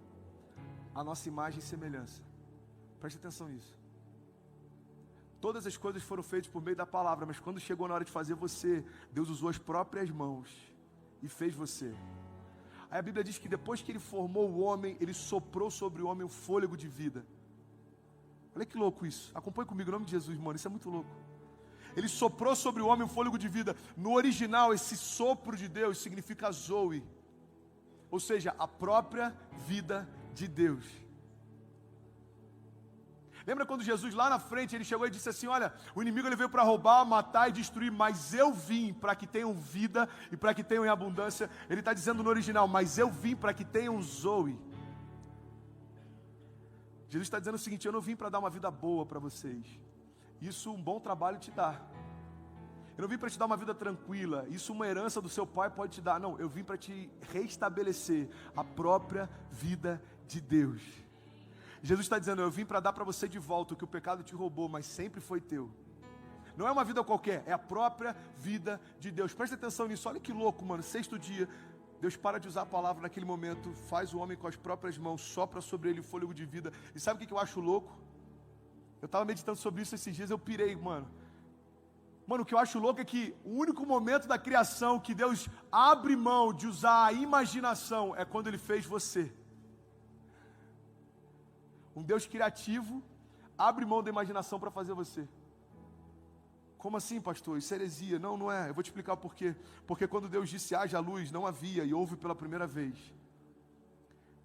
a nossa imagem e semelhança. Preste atenção nisso. Todas as coisas foram feitas por meio da palavra, mas quando chegou na hora de fazer você, Deus usou as próprias mãos e fez você. Aí a Bíblia diz que depois que ele formou o homem, ele soprou sobre o homem o fôlego de vida. Olha que louco isso. Acompanhe comigo, em nome de Jesus, mano, isso é muito louco. Ele soprou sobre o homem um fôlego de vida. No original, esse sopro de Deus significa Zoe, ou seja, a própria vida de Deus. Lembra quando Jesus lá na frente, ele chegou e disse assim, olha, o inimigo ele veio para roubar, matar e destruir, mas eu vim para que tenham vida e para que tenham em abundância. Ele está dizendo no original, mas eu vim para que tenham Zoe. Jesus está dizendo o seguinte, eu não vim para dar uma vida boa para vocês. Isso um bom trabalho te dá. Eu não vim para te dar uma vida tranquila. Isso uma herança do seu pai pode te dar. Não, eu vim para te restabelecer a própria vida de Deus. Jesus está dizendo, eu vim para dar para você de volta o que o pecado te roubou, mas sempre foi teu. Não é uma vida qualquer, é a própria vida de Deus. Presta atenção nisso, olha que louco, mano. 6º dia, Deus para de usar a palavra naquele momento, faz o homem com as próprias mãos, sopra sobre ele o fôlego de vida. E sabe o que eu acho louco? Eu estava meditando sobre isso esses dias, eu pirei, mano. Mano, o que eu acho louco é que o único momento da criação que Deus abre mão de usar a imaginação é quando Ele fez você. Um Deus criativo abre mão da imaginação para fazer você. Como assim, pastor? Isso é heresia. Não, não é. Eu vou te explicar por quê. Porque quando Deus disse haja luz, não havia, e houve pela primeira vez.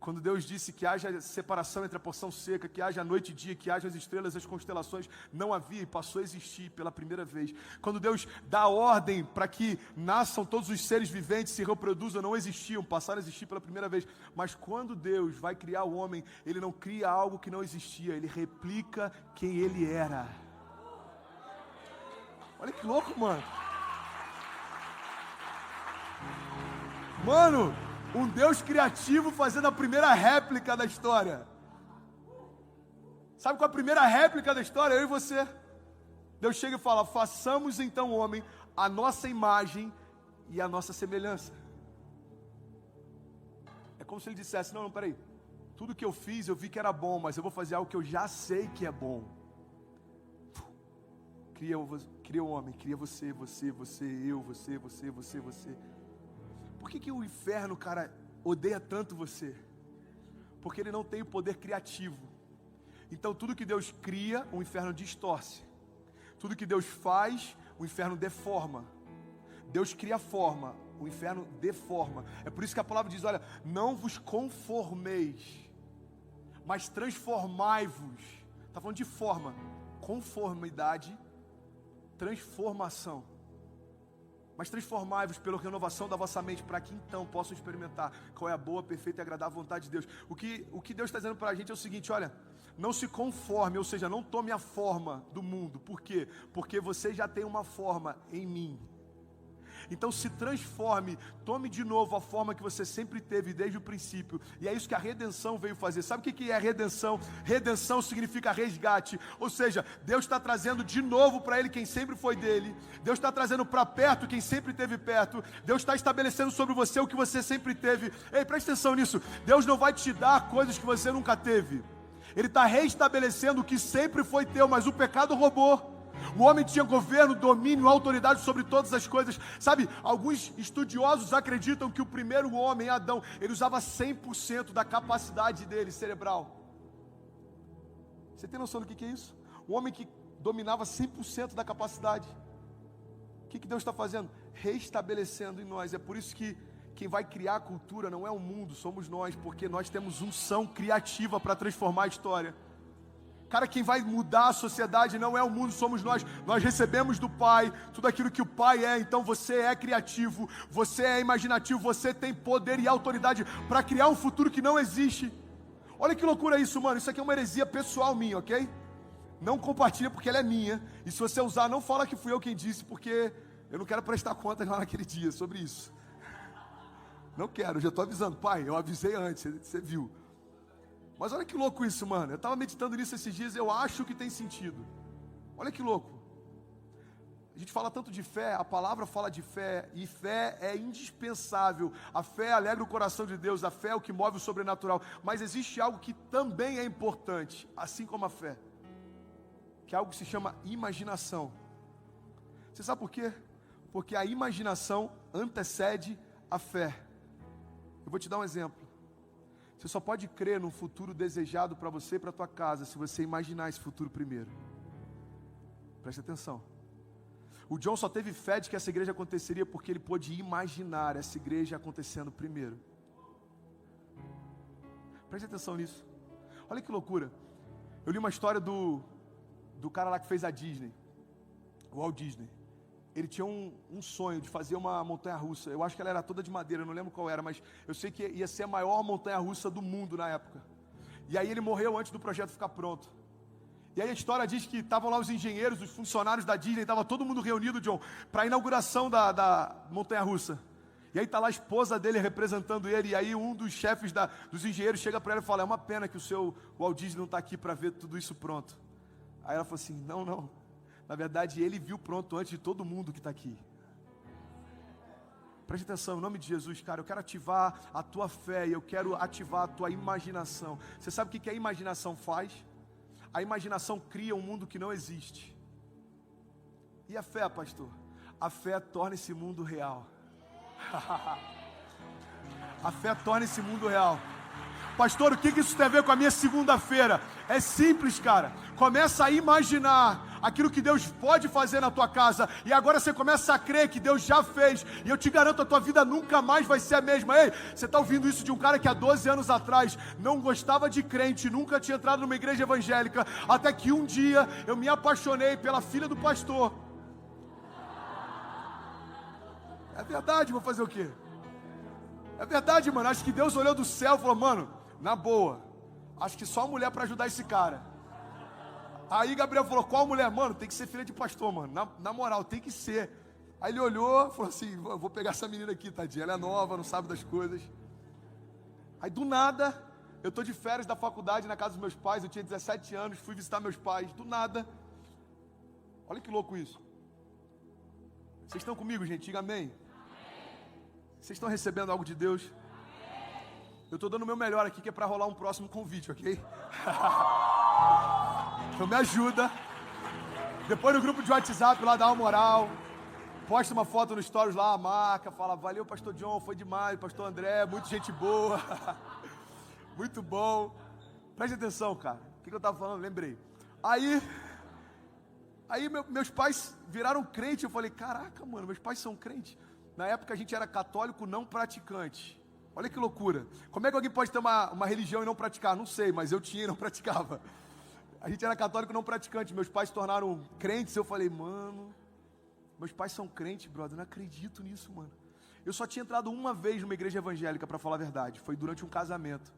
Quando Deus disse que haja separação entre a porção seca, que haja noite e dia, que haja as estrelas e as constelações, não havia e passou a existir pela primeira vez. Quando Deus dá ordem para que nasçam todos os seres viventes, se reproduzam, não existiam, passaram a existir pela primeira vez. Mas quando Deus vai criar o homem, Ele não cria algo que não existia, Ele replica quem Ele era. Olha que louco, mano. Mano, um Deus criativo fazendo a primeira réplica da história. Sabe qual é a primeira réplica da história? Eu e você. Deus chega e fala, façamos então o homem a nossa imagem e a nossa semelhança. É como se ele dissesse, não, peraí. Tudo que eu fiz, eu vi que era bom, mas eu vou fazer algo que eu já sei que é bom. Cria o homem, cria você, eu, você. Por que o inferno, cara, odeia tanto você? Porque ele não tem o poder criativo. Então tudo que Deus cria, o inferno distorce. Tudo que Deus faz, o inferno deforma. Deus cria forma, o inferno deforma. É por isso que a palavra diz, olha, não vos conformeis, mas transformai-vos. Está falando de forma, conformidade, transformação. Mas transformai-vos pela renovação da vossa mente, para que então possam experimentar qual é a boa, perfeita e agradável vontade de Deus. O que Deus está dizendo para a gente é o seguinte, olha, não se conforme, ou seja, não tome a forma do mundo. Por quê? Porque você já tem uma forma em mim. Então se transforme, tome de novo a forma que você sempre teve desde o princípio. E é isso que a redenção veio fazer. Sabe o que é redenção? Redenção significa resgate. Ou seja, Deus está trazendo de novo para Ele quem sempre foi dele. Deus está trazendo para perto quem sempre esteve perto. Deus está estabelecendo sobre você o que você sempre teve. Ei, presta atenção nisso. Deus não vai te dar coisas que você nunca teve. Ele está reestabelecendo o que sempre foi teu, mas o pecado roubou. O homem tinha governo, domínio, autoridade sobre todas as coisas. Sabe, alguns estudiosos acreditam que o primeiro homem, Adão, ele usava 100% da capacidade dele cerebral. Você tem noção do que é isso? Um homem que dominava 100% da capacidade. O que Deus está fazendo? Restabelecendo em nós. É por isso que quem vai criar a cultura não é o mundo, somos nós, porque nós temos unção criativa para transformar a história. Cara, quem vai mudar a sociedade não é o mundo, somos nós. Nós recebemos do Pai tudo aquilo que o Pai é. Então você é criativo, você é imaginativo, você tem poder e autoridade para criar um futuro que não existe. Olha que loucura isso, mano. Isso aqui é uma heresia pessoal minha, ok? Não compartilha porque ela é minha. E se você usar, não fala que fui eu quem disse, porque eu não quero prestar conta lá naquele dia sobre isso. Não quero, já estou avisando. Pai, eu avisei antes, você viu. Mas olha que louco isso, mano. Eu estava meditando nisso esses dias, eu acho que tem sentido. Olha que louco. A gente fala tanto de fé, a palavra fala de fé, e fé é indispensável. A fé alegra o coração de Deus, a fé é o que move o sobrenatural. Mas existe algo que também é importante, assim como a fé, que é algo que se chama imaginação. Você sabe por quê? Porque a imaginação antecede a fé. Eu vou te dar um exemplo. Você só pode crer num futuro desejado para você e para a tua casa se você imaginar esse futuro primeiro. Preste atenção. O John só teve fé de que essa igreja aconteceria porque ele pôde imaginar essa igreja acontecendo primeiro. Preste atenção nisso. Olha que loucura. Eu li uma história do cara lá que fez a Disney, o Walt Disney. Ele tinha um sonho de fazer uma montanha-russa. Eu acho que ela era toda de madeira, eu não lembro qual era, mas eu sei que ia ser a maior montanha-russa do mundo na época. E aí ele morreu antes do projeto ficar pronto. E aí a história diz que estavam lá os engenheiros, os funcionários da Disney, estava todo mundo reunido, John, para a inauguração da montanha-russa. E aí está lá a esposa dele representando ele, e aí um dos chefes dos engenheiros chega para ela e fala, é uma pena que o Walt Disney não está aqui para ver tudo isso pronto. Aí ela falou assim, não, Na verdade, ele viu pronto antes de todo mundo que está aqui. Preste atenção, em nome de Jesus, cara, eu quero ativar a tua fé e eu quero ativar a tua imaginação. Você sabe o que a imaginação faz? A imaginação cria um mundo que não existe. E a fé, pastor? A fé torna esse mundo real. A fé torna esse mundo real. Pastor, o que isso tem a ver com a minha segunda-feira? É simples, cara. Começa a imaginar aquilo que Deus pode fazer na tua casa. E agora você começa a crer que Deus já fez. E eu te garanto, a tua vida nunca mais vai ser a mesma. Ei, você está ouvindo isso de um cara que há 12 anos atrás não gostava de crente, nunca tinha entrado numa igreja evangélica, até que um dia eu me apaixonei pela filha do pastor. É verdade, vou fazer o quê? É verdade, mano. Acho que Deus olhou do céu e falou, mano, na boa, acho que só mulher para ajudar esse cara. Aí Gabriel falou, qual mulher? Mano, tem que ser filha de pastor, mano. Na moral, tem que ser. Aí ele olhou e falou assim, vou pegar essa menina aqui, tadinha. Ela é nova, não sabe das coisas. Aí do nada, eu tô de férias da faculdade na casa dos meus pais. Eu tinha 17 anos, fui visitar meus pais. Do nada. Olha que louco isso. Vocês estão comigo, gente? Diga amém. Vocês estão recebendo algo de Deus? Eu estou dando o meu melhor aqui, que é para rolar um próximo convite, ok? Então me ajuda. Depois no grupo de WhatsApp lá, dá uma moral. Posta uma foto no stories lá, marca, fala, valeu pastor John, foi demais, pastor André, muito gente boa. Muito bom. Preste atenção, cara. O que eu estava falando? Lembrei. Aí meus pais viraram crente. Eu falei, caraca, mano, meus pais são crentes. Na época a gente era católico não praticante. Olha que loucura. Como é que alguém pode ter uma religião e não praticar? Não sei, mas eu tinha e não praticava. A gente era católico não praticante. Meus pais se tornaram crentes. Eu falei, mano, meus pais são crentes, brother. Eu não acredito nisso, mano. Eu só tinha entrado uma vez numa igreja evangélica, para falar a verdade. Foi durante um casamento.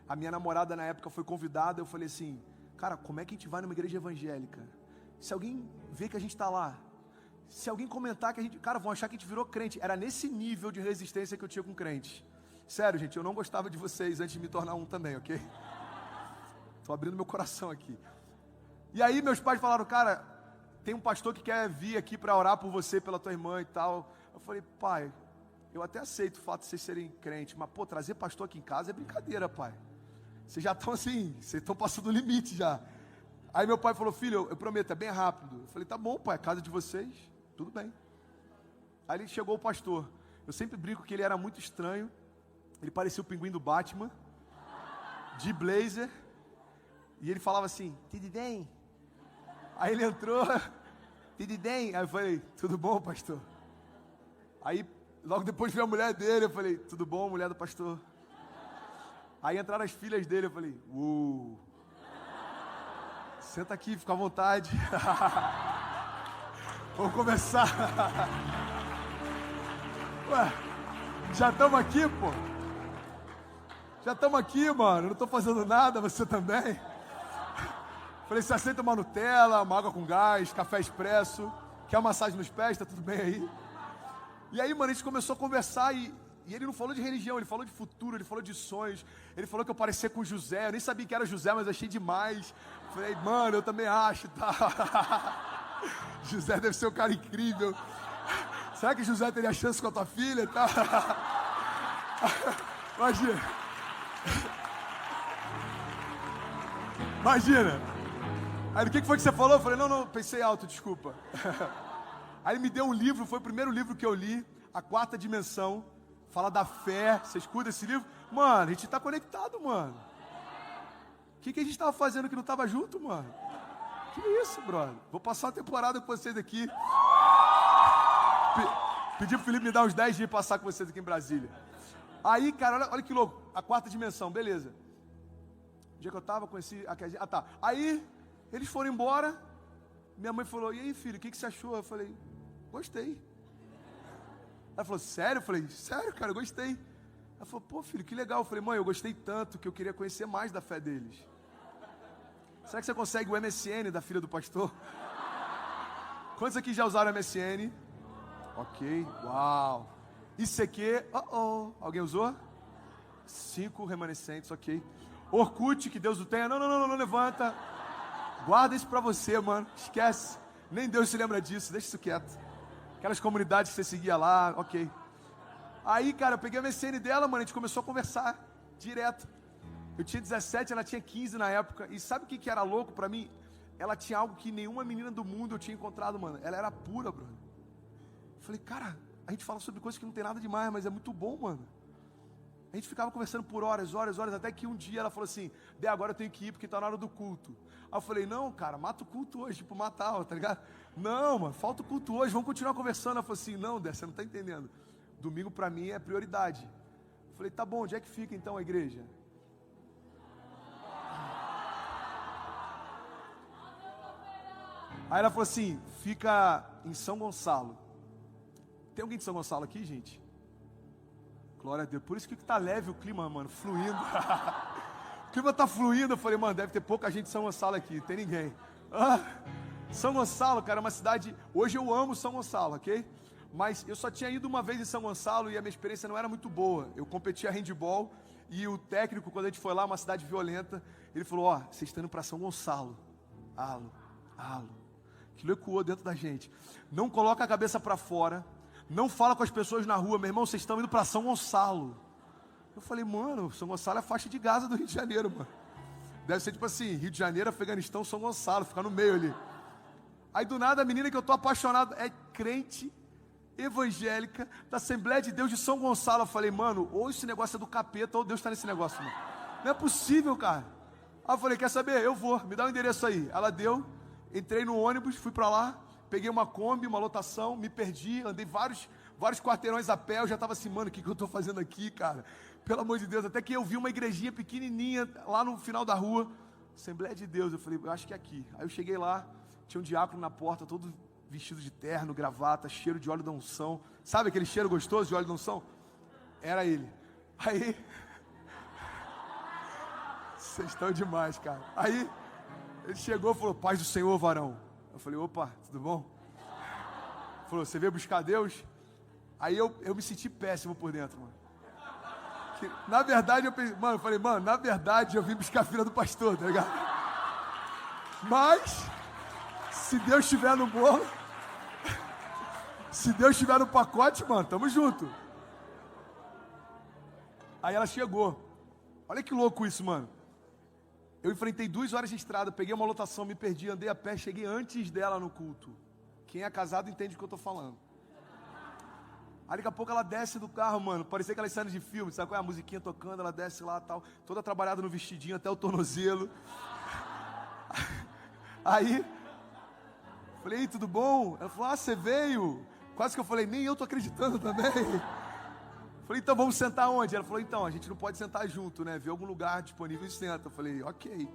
A minha namorada na época foi convidada. Eu falei assim, cara, como é que a gente vai numa igreja evangélica? Se alguém vê que a gente está lá, se alguém comentar que a gente... Cara, vão achar que a gente virou crente. Era nesse nível de resistência que eu tinha com crente. Sério, gente, eu não gostava de vocês antes de me tornar um também, ok? Estou abrindo meu coração aqui. E aí meus pais falaram, cara, tem um pastor que quer vir aqui para orar por você, pela tua irmã e tal. Eu falei, pai, eu até aceito o fato de vocês serem crentes, mas pô, trazer pastor aqui em casa é brincadeira, pai. Vocês já estão assim, vocês estão passando o limite já. Aí meu pai falou, filho, eu prometo, é bem rápido. Eu falei, tá bom, pai, a casa de vocês, tudo bem. Aí chegou o pastor. Eu sempre brinco que ele era muito estranho. Ele parecia o pinguim do Batman, de blazer. E ele falava assim, tudo bem? Aí ele entrou, tudo bem? Aí eu falei, tudo bom, pastor? Aí logo depois veio a mulher dele, eu falei, tudo bom, mulher do pastor? Aí entraram as filhas dele, eu falei, senta aqui, fica à vontade. Vamos começar. Ué, já estamos aqui, pô? Já estamos aqui, mano. Não estou fazendo nada, você também? Falei, você aceita uma Nutella, uma água com gás, café expresso? Quer uma massagem nos pés? Tá tudo bem aí? E aí, mano, a gente começou a conversar e ele não falou de religião, ele falou de futuro, ele falou de sonhos. Ele falou que eu parecia com José. Eu nem sabia que era José, mas achei demais. Falei, mano, eu também acho, tá? José deve ser um cara incrível. Será que José teria chance com a tua filha, tá? Imagina. Aí o que foi que você falou? Eu falei, não, pensei alto, desculpa. Aí ele me deu um livro, foi o primeiro livro que eu li, A Quarta Dimensão. Fala da fé. Você escuta esse livro? Mano, a gente tá conectado, mano. O que a gente tava fazendo que não tava junto, mano? Que isso, brother? Vou passar uma temporada com vocês aqui. Pedi pro Felipe me dar uns 10 dias pra passar com vocês aqui em Brasília. Aí, cara, olha que louco. A Quarta Dimensão, beleza. O dia que eu tava, conheci... Ah, tá. Aí, eles foram embora. Minha mãe falou, e aí, filho, o que você achou? Eu falei, gostei. Ela falou, sério? Eu falei, sério, cara, eu gostei. Ela falou, pô, filho, que legal. Eu falei, mãe, eu gostei tanto que eu queria conhecer mais da fé deles. Será que você consegue o MSN da filha do pastor? Quantos aqui já usaram MSN? Ok, uau. ICQ, alguém usou? 5 remanescentes, ok. Orkut, que Deus o tenha. Não levanta. Guarda isso pra você, mano. Esquece. Nem Deus se lembra disso, deixa isso quieto. Aquelas comunidades que você seguia lá, ok. Aí, cara, eu peguei a MSN dela, mano, a gente começou a conversar direto. Eu tinha 17, ela tinha 15 na época. E sabe o que era louco pra mim? Ela tinha algo que nenhuma menina do mundo eu tinha encontrado, mano. Ela era pura, brother. Eu falei, cara, a gente fala sobre coisas que não tem nada demais, mas é muito bom, mano. A gente ficava conversando por horas, até que um dia ela falou assim, agora eu tenho que ir porque tá na hora do culto. Aí eu falei, não, cara, mata o culto hoje, tipo, matar, tá ligado? Não, mano, falta o culto hoje, vamos continuar conversando. Ela falou assim, não, Dé, você não tá entendendo. Domingo pra mim é prioridade. Eu falei, tá bom, onde é que fica então a igreja? Aí ela falou assim, fica em São Gonçalo. Tem alguém de São Gonçalo aqui, gente? Glória a Deus. Por isso que tá leve o clima, mano, fluindo. O clima tá fluindo. Eu falei, mano, deve ter pouca gente de São Gonçalo aqui. Tem ninguém. São Gonçalo, cara, é uma cidade... Hoje eu amo São Gonçalo, ok? Mas eu só tinha ido uma vez em São Gonçalo e a minha experiência não era muito boa. Eu competia handball e o técnico, quando a gente foi lá, uma cidade violenta, ele falou, vocês estão indo pra São Gonçalo. Alo. Aquilo ecoou dentro da gente. Não coloca a cabeça pra fora. Não fala com as pessoas na rua, meu irmão, vocês estão indo para São Gonçalo. Eu falei, mano, São Gonçalo é a faixa de Gaza do Rio de Janeiro, mano. Deve ser tipo assim, Rio de Janeiro, Afeganistão, São Gonçalo, ficar no meio ali. Aí do nada a menina que eu tô apaixonado é crente, evangélica, da Assembleia de Deus de São Gonçalo. Eu falei, mano, ou esse negócio é do capeta, ou Deus tá nesse negócio, mano. Não é possível, cara. Aí eu falei, quer saber? Eu vou, me dá o endereço aí. Ela deu, entrei no ônibus, fui para lá. Peguei uma Kombi, uma lotação, me perdi, andei vários quarteirões a pé, eu já estava assim, mano, o que eu estou fazendo aqui, cara? Pelo amor de Deus, até que eu vi uma igrejinha pequenininha, lá no final da rua, Assembleia de Deus, eu falei, eu acho que é aqui. Aí eu cheguei lá, tinha um diácono na porta, todo vestido de terno, gravata, cheiro de óleo da unção, sabe aquele cheiro gostoso de óleo da unção? Era ele. Aí, vocês estão demais, cara. Aí, ele chegou e falou, paz do Senhor, varão. Eu falei, opa, tudo bom? Ele falou, você veio buscar Deus? Aí eu me senti péssimo por dentro, mano. Na verdade, eu falei, na verdade eu vim buscar a filha do pastor, tá ligado? Mas, se Deus estiver no bolo, se Deus estiver no pacote, mano, tamo junto. Aí ela chegou. Olha que louco isso, mano. Eu enfrentei 2 horas de estrada, peguei uma lotação, me perdi, andei a pé, cheguei antes dela no culto. Quem é casado entende o que eu tô falando. Aí daqui a pouco ela desce do carro, mano, parecia aquelas cenas de filme, sabe qual é? A musiquinha tocando, ela desce lá e tal, toda trabalhada no vestidinho, até o tornozelo. Aí, falei, tudo bom? Ela falou, você veio? Quase que eu falei, nem eu tô acreditando também. Falei, então vamos sentar onde? Ela falou, então, a gente não pode sentar junto, né? Vê algum lugar disponível e senta. Eu falei, ok.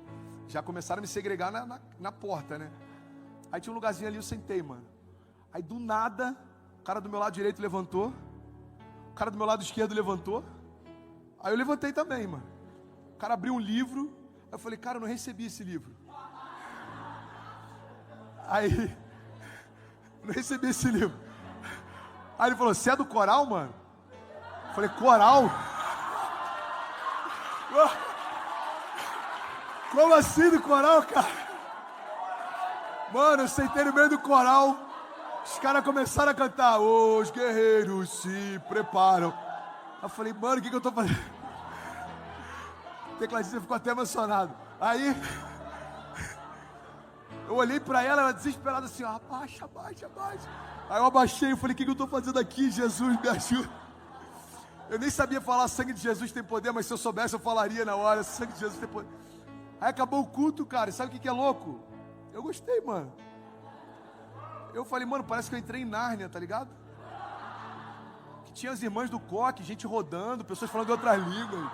Já começaram a me segregar na porta, né? Aí tinha um lugarzinho ali, eu sentei, mano. Aí do nada, o cara do meu lado direito levantou, o cara do meu lado esquerdo levantou. Aí eu levantei também, mano. O cara abriu um livro, aí eu falei, cara, eu não recebi esse livro. Aí, não recebi esse livro. Aí ele falou, você é do coral, mano? Eu falei, coral? Como assim do coral, cara? Mano, eu sentei no meio do coral. Os caras começaram a cantar, os guerreiros se preparam. Eu falei, mano, o que eu tô fazendo? O tecladista ficou até emocionado. Aí, eu olhei pra ela desesperada assim, abaixa. Aí eu abaixei e falei, o que eu tô fazendo aqui? Jesus, me ajuda. Eu nem sabia falar sangue de Jesus tem poder, mas se eu soubesse eu falaria na hora, sangue de Jesus tem poder. Aí acabou o culto, cara, sabe o que é louco? Eu gostei, mano. Eu falei, mano, parece que eu entrei em Nárnia, tá ligado? Que tinha as irmãs do coque, gente rodando, pessoas falando de outras línguas.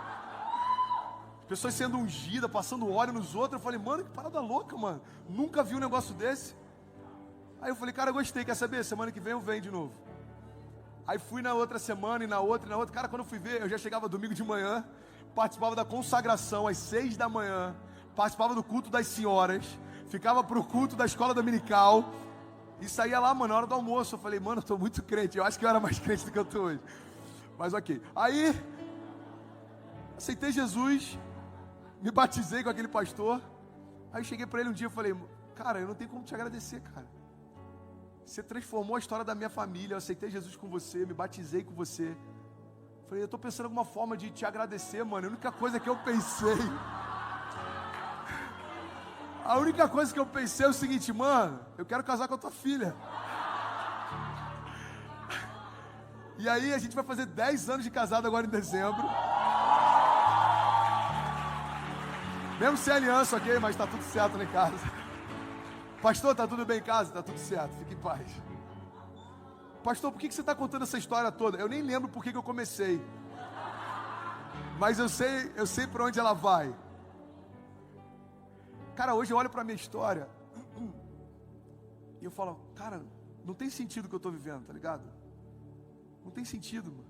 Pessoas sendo ungidas, passando óleo nos outros. Eu falei, mano, que parada louca, mano. Nunca vi um negócio desse. Aí eu falei, cara, eu gostei, quer saber? Semana que vem eu venho de novo. Aí fui na outra semana e na outra. Cara, quando eu fui ver, eu já chegava domingo de manhã, participava da consagração às 6 da manhã, participava do culto das senhoras, ficava pro culto da escola dominical e saía lá, mano, na hora do almoço. Eu falei, mano, eu tô muito crente. Eu acho que eu era mais crente do que eu tô hoje. Mas ok. Aí, aceitei Jesus, me batizei com aquele pastor. Aí cheguei pra ele um dia e falei, cara, eu não tenho como te agradecer, cara. Você transformou a história da minha família, eu aceitei Jesus com você, me batizei com você. Falei, eu estou pensando em alguma forma de te agradecer, mano. A única coisa que eu pensei é o seguinte, mano, eu quero casar com a tua filha. E aí a gente vai fazer 10 anos de casado agora em dezembro. Mesmo sem aliança, ok? Mas tá tudo certo lá em casa. Pastor, tá tudo bem em casa? Tá tudo certo, fique em paz. Pastor, por que você está contando essa história toda? Eu nem lembro por que eu comecei. Mas eu sei para onde ela vai. Cara, hoje eu olho para a minha história e eu falo, cara, não tem sentido o que eu estou vivendo, tá ligado? Não tem sentido, mano.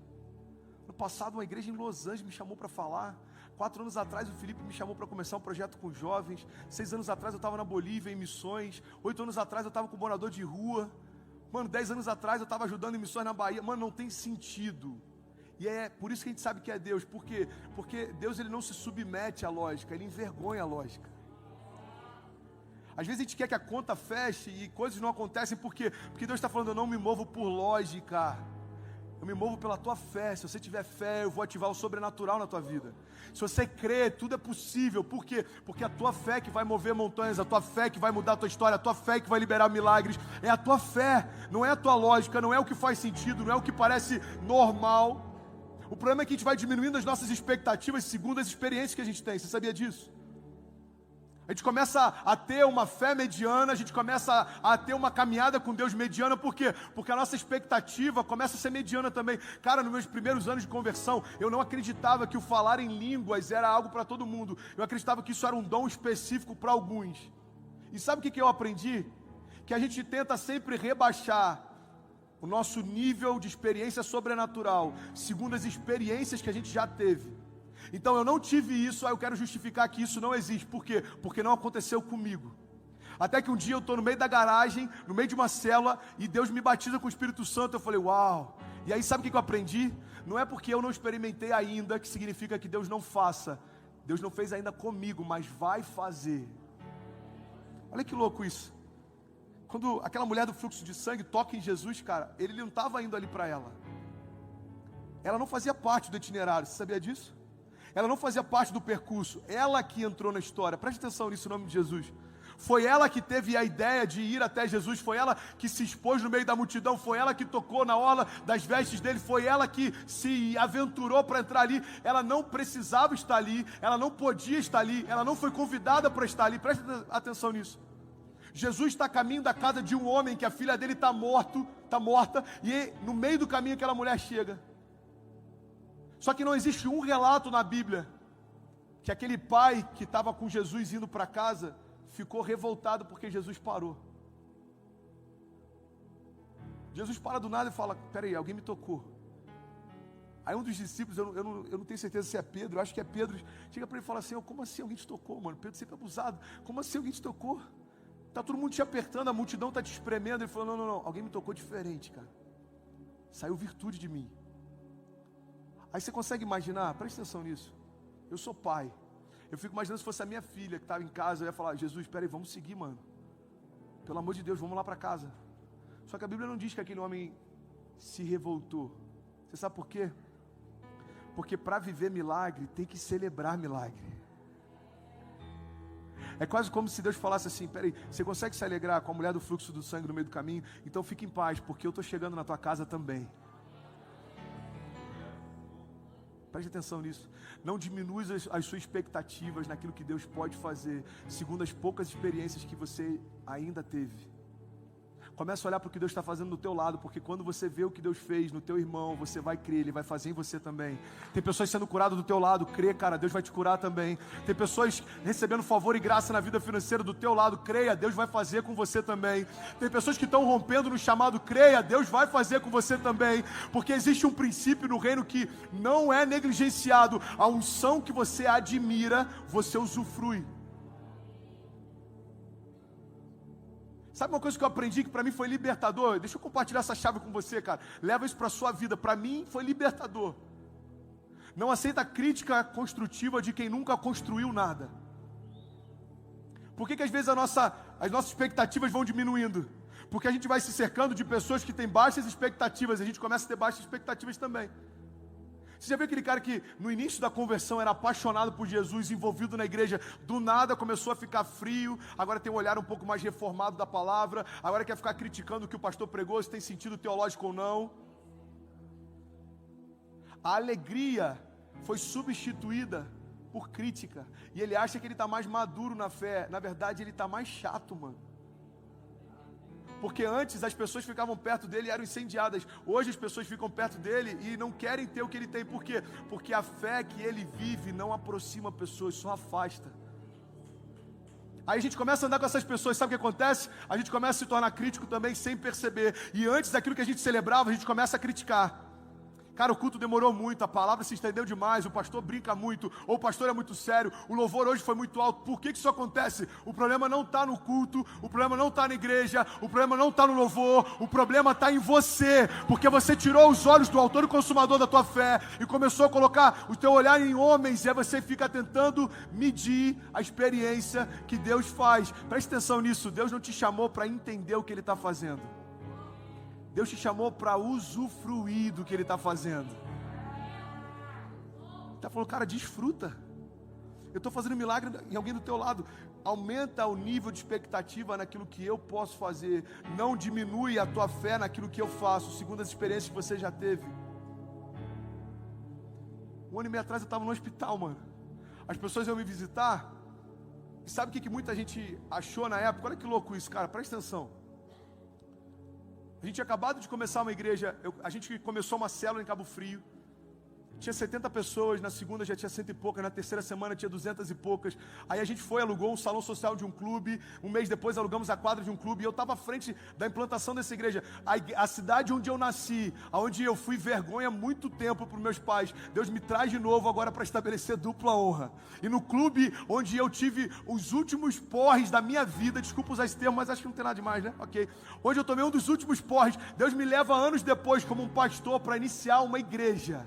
No passado, uma igreja em Los Angeles me chamou para falar. 4 anos atrás, o Felipe me chamou para começar um projeto com jovens. 6 anos atrás, eu estava na Bolívia em missões. 8 anos atrás, eu estava com morador de rua. Mano, 10 anos atrás, eu estava ajudando em missões na Bahia. Mano, não tem sentido. E é por isso que a gente sabe que é Deus. Por quê? Porque Deus, ele não se submete à lógica, ele envergonha a lógica. Às vezes a gente quer que a conta feche e coisas não acontecem porque Deus está falando, eu não me movo por lógica. Eu me movo pela tua fé. Se você tiver fé, eu vou ativar o sobrenatural na tua vida. Se você crê, tudo é possível. Por quê? Porque a tua fé que vai mover montanhas, a tua fé que vai mudar a tua história, a tua fé que vai liberar milagres. É a tua fé, não é a tua lógica, não é o que faz sentido, não é o que parece normal. O problema é que a gente vai diminuindo as nossas expectativas segundo as experiências que a gente tem. Você sabia disso? A gente começa a ter uma fé mediana, a gente começa a ter uma caminhada com Deus mediana, por quê? Porque a nossa expectativa começa a ser mediana também. Cara, nos meus primeiros anos de conversão, eu não acreditava que o falar em línguas era algo para todo mundo. Eu acreditava que isso era um dom específico para alguns. E sabe o que eu aprendi? Que a gente tenta sempre rebaixar o nosso nível de experiência sobrenatural, segundo as experiências que a gente já teve. Então eu não tive isso, aí eu quero justificar que isso não existe. Por quê? Porque não aconteceu comigo. Até que um dia eu estou no meio da garagem, no meio de uma célula, e Deus me batiza com o Espírito Santo. Eu falei, uau! E aí sabe o que eu aprendi? Não é porque eu não experimentei ainda, que significa que Deus não faça. Deus não fez ainda comigo, mas vai fazer. Olha que louco isso. Quando aquela mulher do fluxo de sangue toca em Jesus, cara, ele não estava indo ali para ela. Ela não fazia parte do itinerário, você sabia disso? Ela não fazia parte do percurso, ela que entrou na história. Preste atenção nisso em nome de Jesus. Foi ela que teve a ideia de ir até Jesus, foi ela que se expôs no meio da multidão, foi ela que tocou na orla das vestes dele, foi ela que se aventurou para entrar ali. Ela não precisava estar ali, ela não podia estar ali, ela não foi convidada para estar ali. Preste atenção nisso. Jesus está a caminho da casa de um homem que a filha dele está morta, e no meio do caminho aquela mulher chega. Só que não existe um relato na Bíblia que aquele pai que estava com Jesus indo para casa ficou revoltado porque Jesus parou. Jesus para do nada e fala, peraí, alguém me tocou. Aí um dos discípulos, eu não tenho certeza se é Pedro, eu acho que é Pedro, chega para ele e fala assim, como assim alguém te tocou, mano? Pedro sempre abusado, como assim alguém te tocou? Tá todo mundo te apertando, a multidão tá te espremendo. Ele falou, não, alguém me tocou diferente, cara. Saiu virtude de mim. Aí você consegue imaginar, presta atenção nisso. Eu sou pai. Eu fico imaginando se fosse a minha filha que estava em casa, eu ia falar, Jesus, espera aí, vamos seguir, mano. Pelo amor de Deus, vamos lá para casa. Só que a Bíblia não diz que aquele homem se revoltou. Você sabe por quê? Porque para viver milagre, tem que celebrar milagre. É quase como se Deus falasse assim, peraí, você consegue se alegrar com a mulher do fluxo do sangue no meio do caminho? Então fique em paz, porque eu estou chegando na tua casa também. Preste atenção nisso. Não diminua as suas expectativas naquilo que Deus pode fazer, segundo as poucas experiências que você ainda teve. Começa a olhar para o que Deus está fazendo do teu lado, porque quando você vê o que Deus fez no teu irmão, você vai crer, Ele vai fazer em você também. Tem pessoas sendo curadas do teu lado, crê, cara, Deus vai te curar também. Tem pessoas recebendo favor e graça na vida financeira do teu lado, creia, Deus vai fazer com você também. Tem pessoas que estão rompendo no chamado, creia, Deus vai fazer com você também. Porque existe um princípio no reino que não é negligenciado. A unção que você admira, você usufrui. Sabe uma coisa que eu aprendi que para mim foi libertador? Deixa eu compartilhar essa chave com você, cara. Leva isso para a sua vida. Para mim foi libertador. Não aceita crítica construtiva de quem nunca construiu nada. Por que às vezes as nossas expectativas vão diminuindo? Porque a gente vai se cercando de pessoas que têm baixas expectativas, e a gente começa a ter baixas expectativas também. Você já viu aquele cara que no início da conversão era apaixonado por Jesus, envolvido na igreja, do nada começou a ficar frio, agora tem um olhar um pouco mais reformado da palavra, agora quer ficar criticando o que o pastor pregou, se tem sentido teológico ou não. A alegria foi substituída por crítica, e ele acha que ele está mais maduro na fé. Na verdade ele está mais chato, mano. Porque antes as pessoas ficavam perto dele e eram incendiadas. Hoje as pessoas ficam perto dele e não querem ter o que ele tem. Por quê? Porque a fé que ele vive não aproxima pessoas, só afasta. Aí a gente começa a andar com essas pessoas, sabe o que acontece? A gente começa a se tornar crítico também sem perceber. E antes daquilo que a gente celebrava, a gente começa a criticar. Cara, o culto demorou muito, a palavra se estendeu demais, o pastor brinca muito, ou o pastor é muito sério, o louvor hoje foi muito alto. Por que isso acontece? O problema não está no culto, o problema não está na igreja, o problema não está no louvor, o problema está em você, porque você tirou os olhos do autor e consumador da tua fé, e começou a colocar o teu olhar em homens, e aí você fica tentando medir a experiência que Deus faz. Preste atenção nisso, Deus não te chamou para entender o que Ele está fazendo. Deus te chamou para usufruir do que Ele está fazendo. Ele está falando, cara, desfruta. Eu estou fazendo um milagre em alguém do teu lado. Aumenta o nível de expectativa naquilo que eu posso fazer. Não diminui a tua fé naquilo que eu faço, segundo as experiências que você já teve. 1 ano e meio atrás eu estava no hospital, mano. As pessoas iam me visitar. E sabe o que muita gente achou na época? Olha que louco isso, cara, presta atenção. A gente tinha acabado de começar uma igreja, a gente começou uma célula em Cabo Frio, tinha 70 pessoas, na segunda já tinha 100 e poucas, na terceira semana tinha 200 e poucas, aí a gente alugou um salão social de um clube, um mês depois alugamos a quadra de um clube, e eu estava à frente da implantação dessa igreja, a cidade onde eu nasci, onde eu fui vergonha há muito tempo para os meus pais, Deus me traz de novo agora para estabelecer dupla honra, e no clube onde eu tive os últimos porres da minha vida, desculpa usar esse termo, mas acho que não tem nada demais, né? Ok, hoje eu tomei um dos últimos porres, Deus me leva anos depois como um pastor para iniciar uma igreja.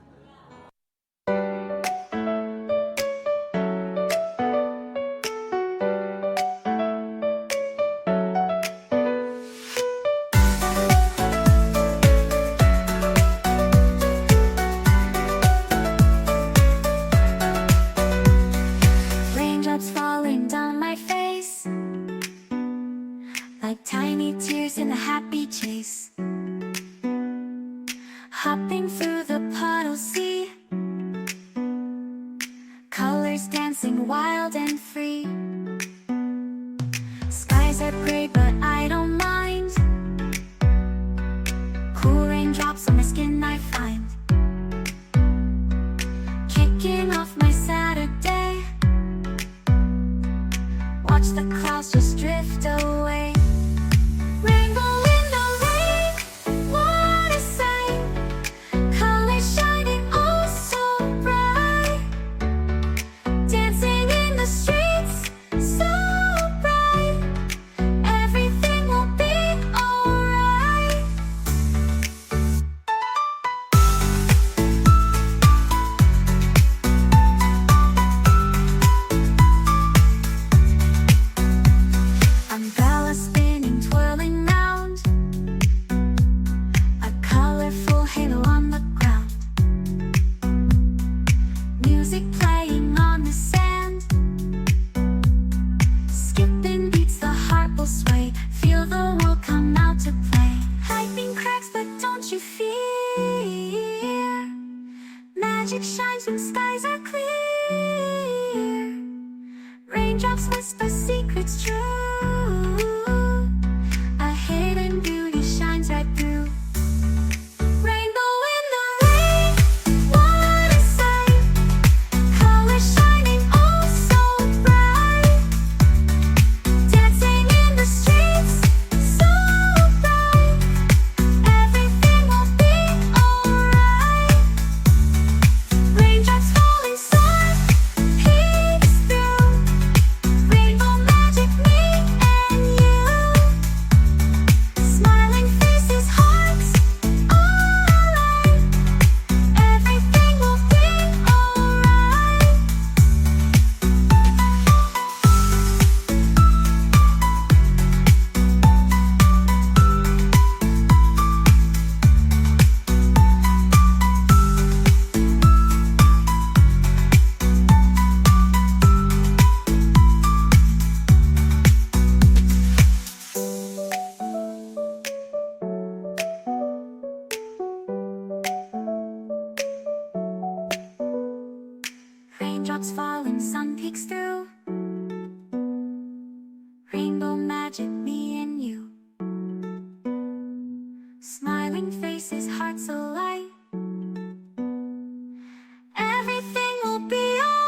Rainbow magic me. Raindrops fall and sun peeks through. Rainbow magic, me and you. Smiling faces, hearts alight. Everything will be alright.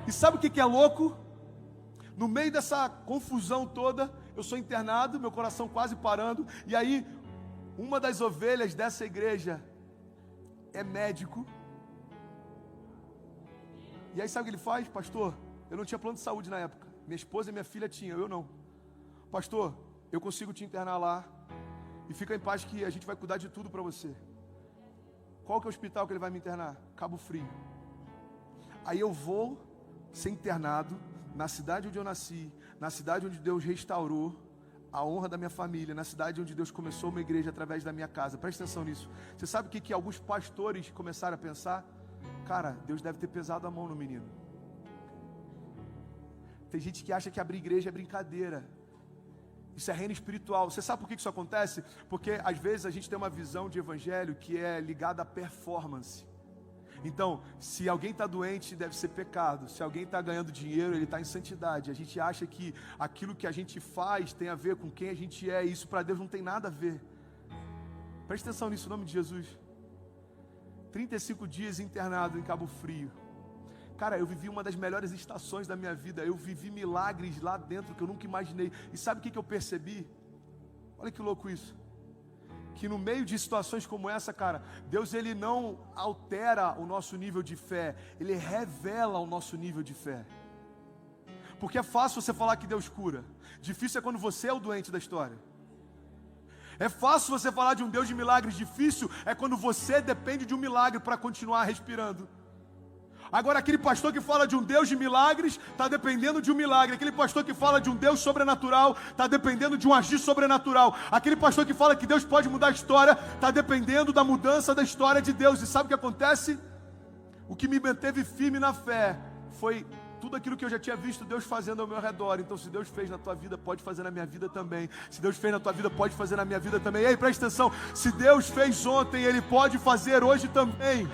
E sabe o que é louco? No meio dessa confusão toda, eu sou internado, meu coração quase parando. E aí, uma das ovelhas dessa igreja é médico. E aí sabe o que ele faz? Pastor, eu não tinha plano de saúde na época. Minha esposa e minha filha tinham, eu não. Pastor, eu consigo te internar lá. E fica em paz que a gente vai cuidar de tudo para você. Qual que é o hospital que ele vai me internar? Cabo Frio. Aí eu vou ser internado na cidade onde eu nasci, na cidade onde Deus restaurou a honra da minha família, na cidade onde Deus começou uma igreja através da minha casa. Presta atenção nisso. Você sabe o que alguns pastores começaram a pensar? Cara, Deus deve ter pesado a mão no menino. Tem gente que acha que abrir igreja é brincadeira. Isso é reino espiritual. Você sabe por que isso acontece? Porque às vezes a gente tem uma visão de evangelho que é ligada à performance. Então, se alguém está doente, deve ser pecado. Se alguém está ganhando dinheiro, ele está em santidade. A gente acha que aquilo que a gente faz tem a ver com quem a gente é. E isso para Deus não tem nada a ver. Preste atenção nisso, em nome de Jesus. 35 dias internado em Cabo Frio. Cara, eu vivi uma das melhores estações da minha vida. Eu vivi milagres lá dentro que eu nunca imaginei. E sabe o que eu percebi? Olha que louco isso. Que no meio de situações como essa, cara, Deus ele não altera o nosso nível de fé, Ele revela o nosso nível de fé. Porque é fácil você falar que Deus cura, difícil é quando você é o doente da história. É fácil você falar de um Deus de milagres, difícil é quando você depende de um milagre para continuar respirando. Agora aquele pastor que fala de um Deus de milagres, está dependendo de um milagre. Aquele pastor que fala de um Deus sobrenatural, está dependendo de um agir sobrenatural. Aquele pastor que fala que Deus pode mudar a história, está dependendo da mudança da história de Deus. E sabe o que acontece? O que me manteve firme na fé foi tudo aquilo que eu já tinha visto Deus fazendo ao meu redor. Então se Deus fez na tua vida, pode fazer na minha vida também. Se Deus fez na tua vida, pode fazer na minha vida também. Ei, presta atenção, se Deus fez ontem, Ele pode fazer hoje também.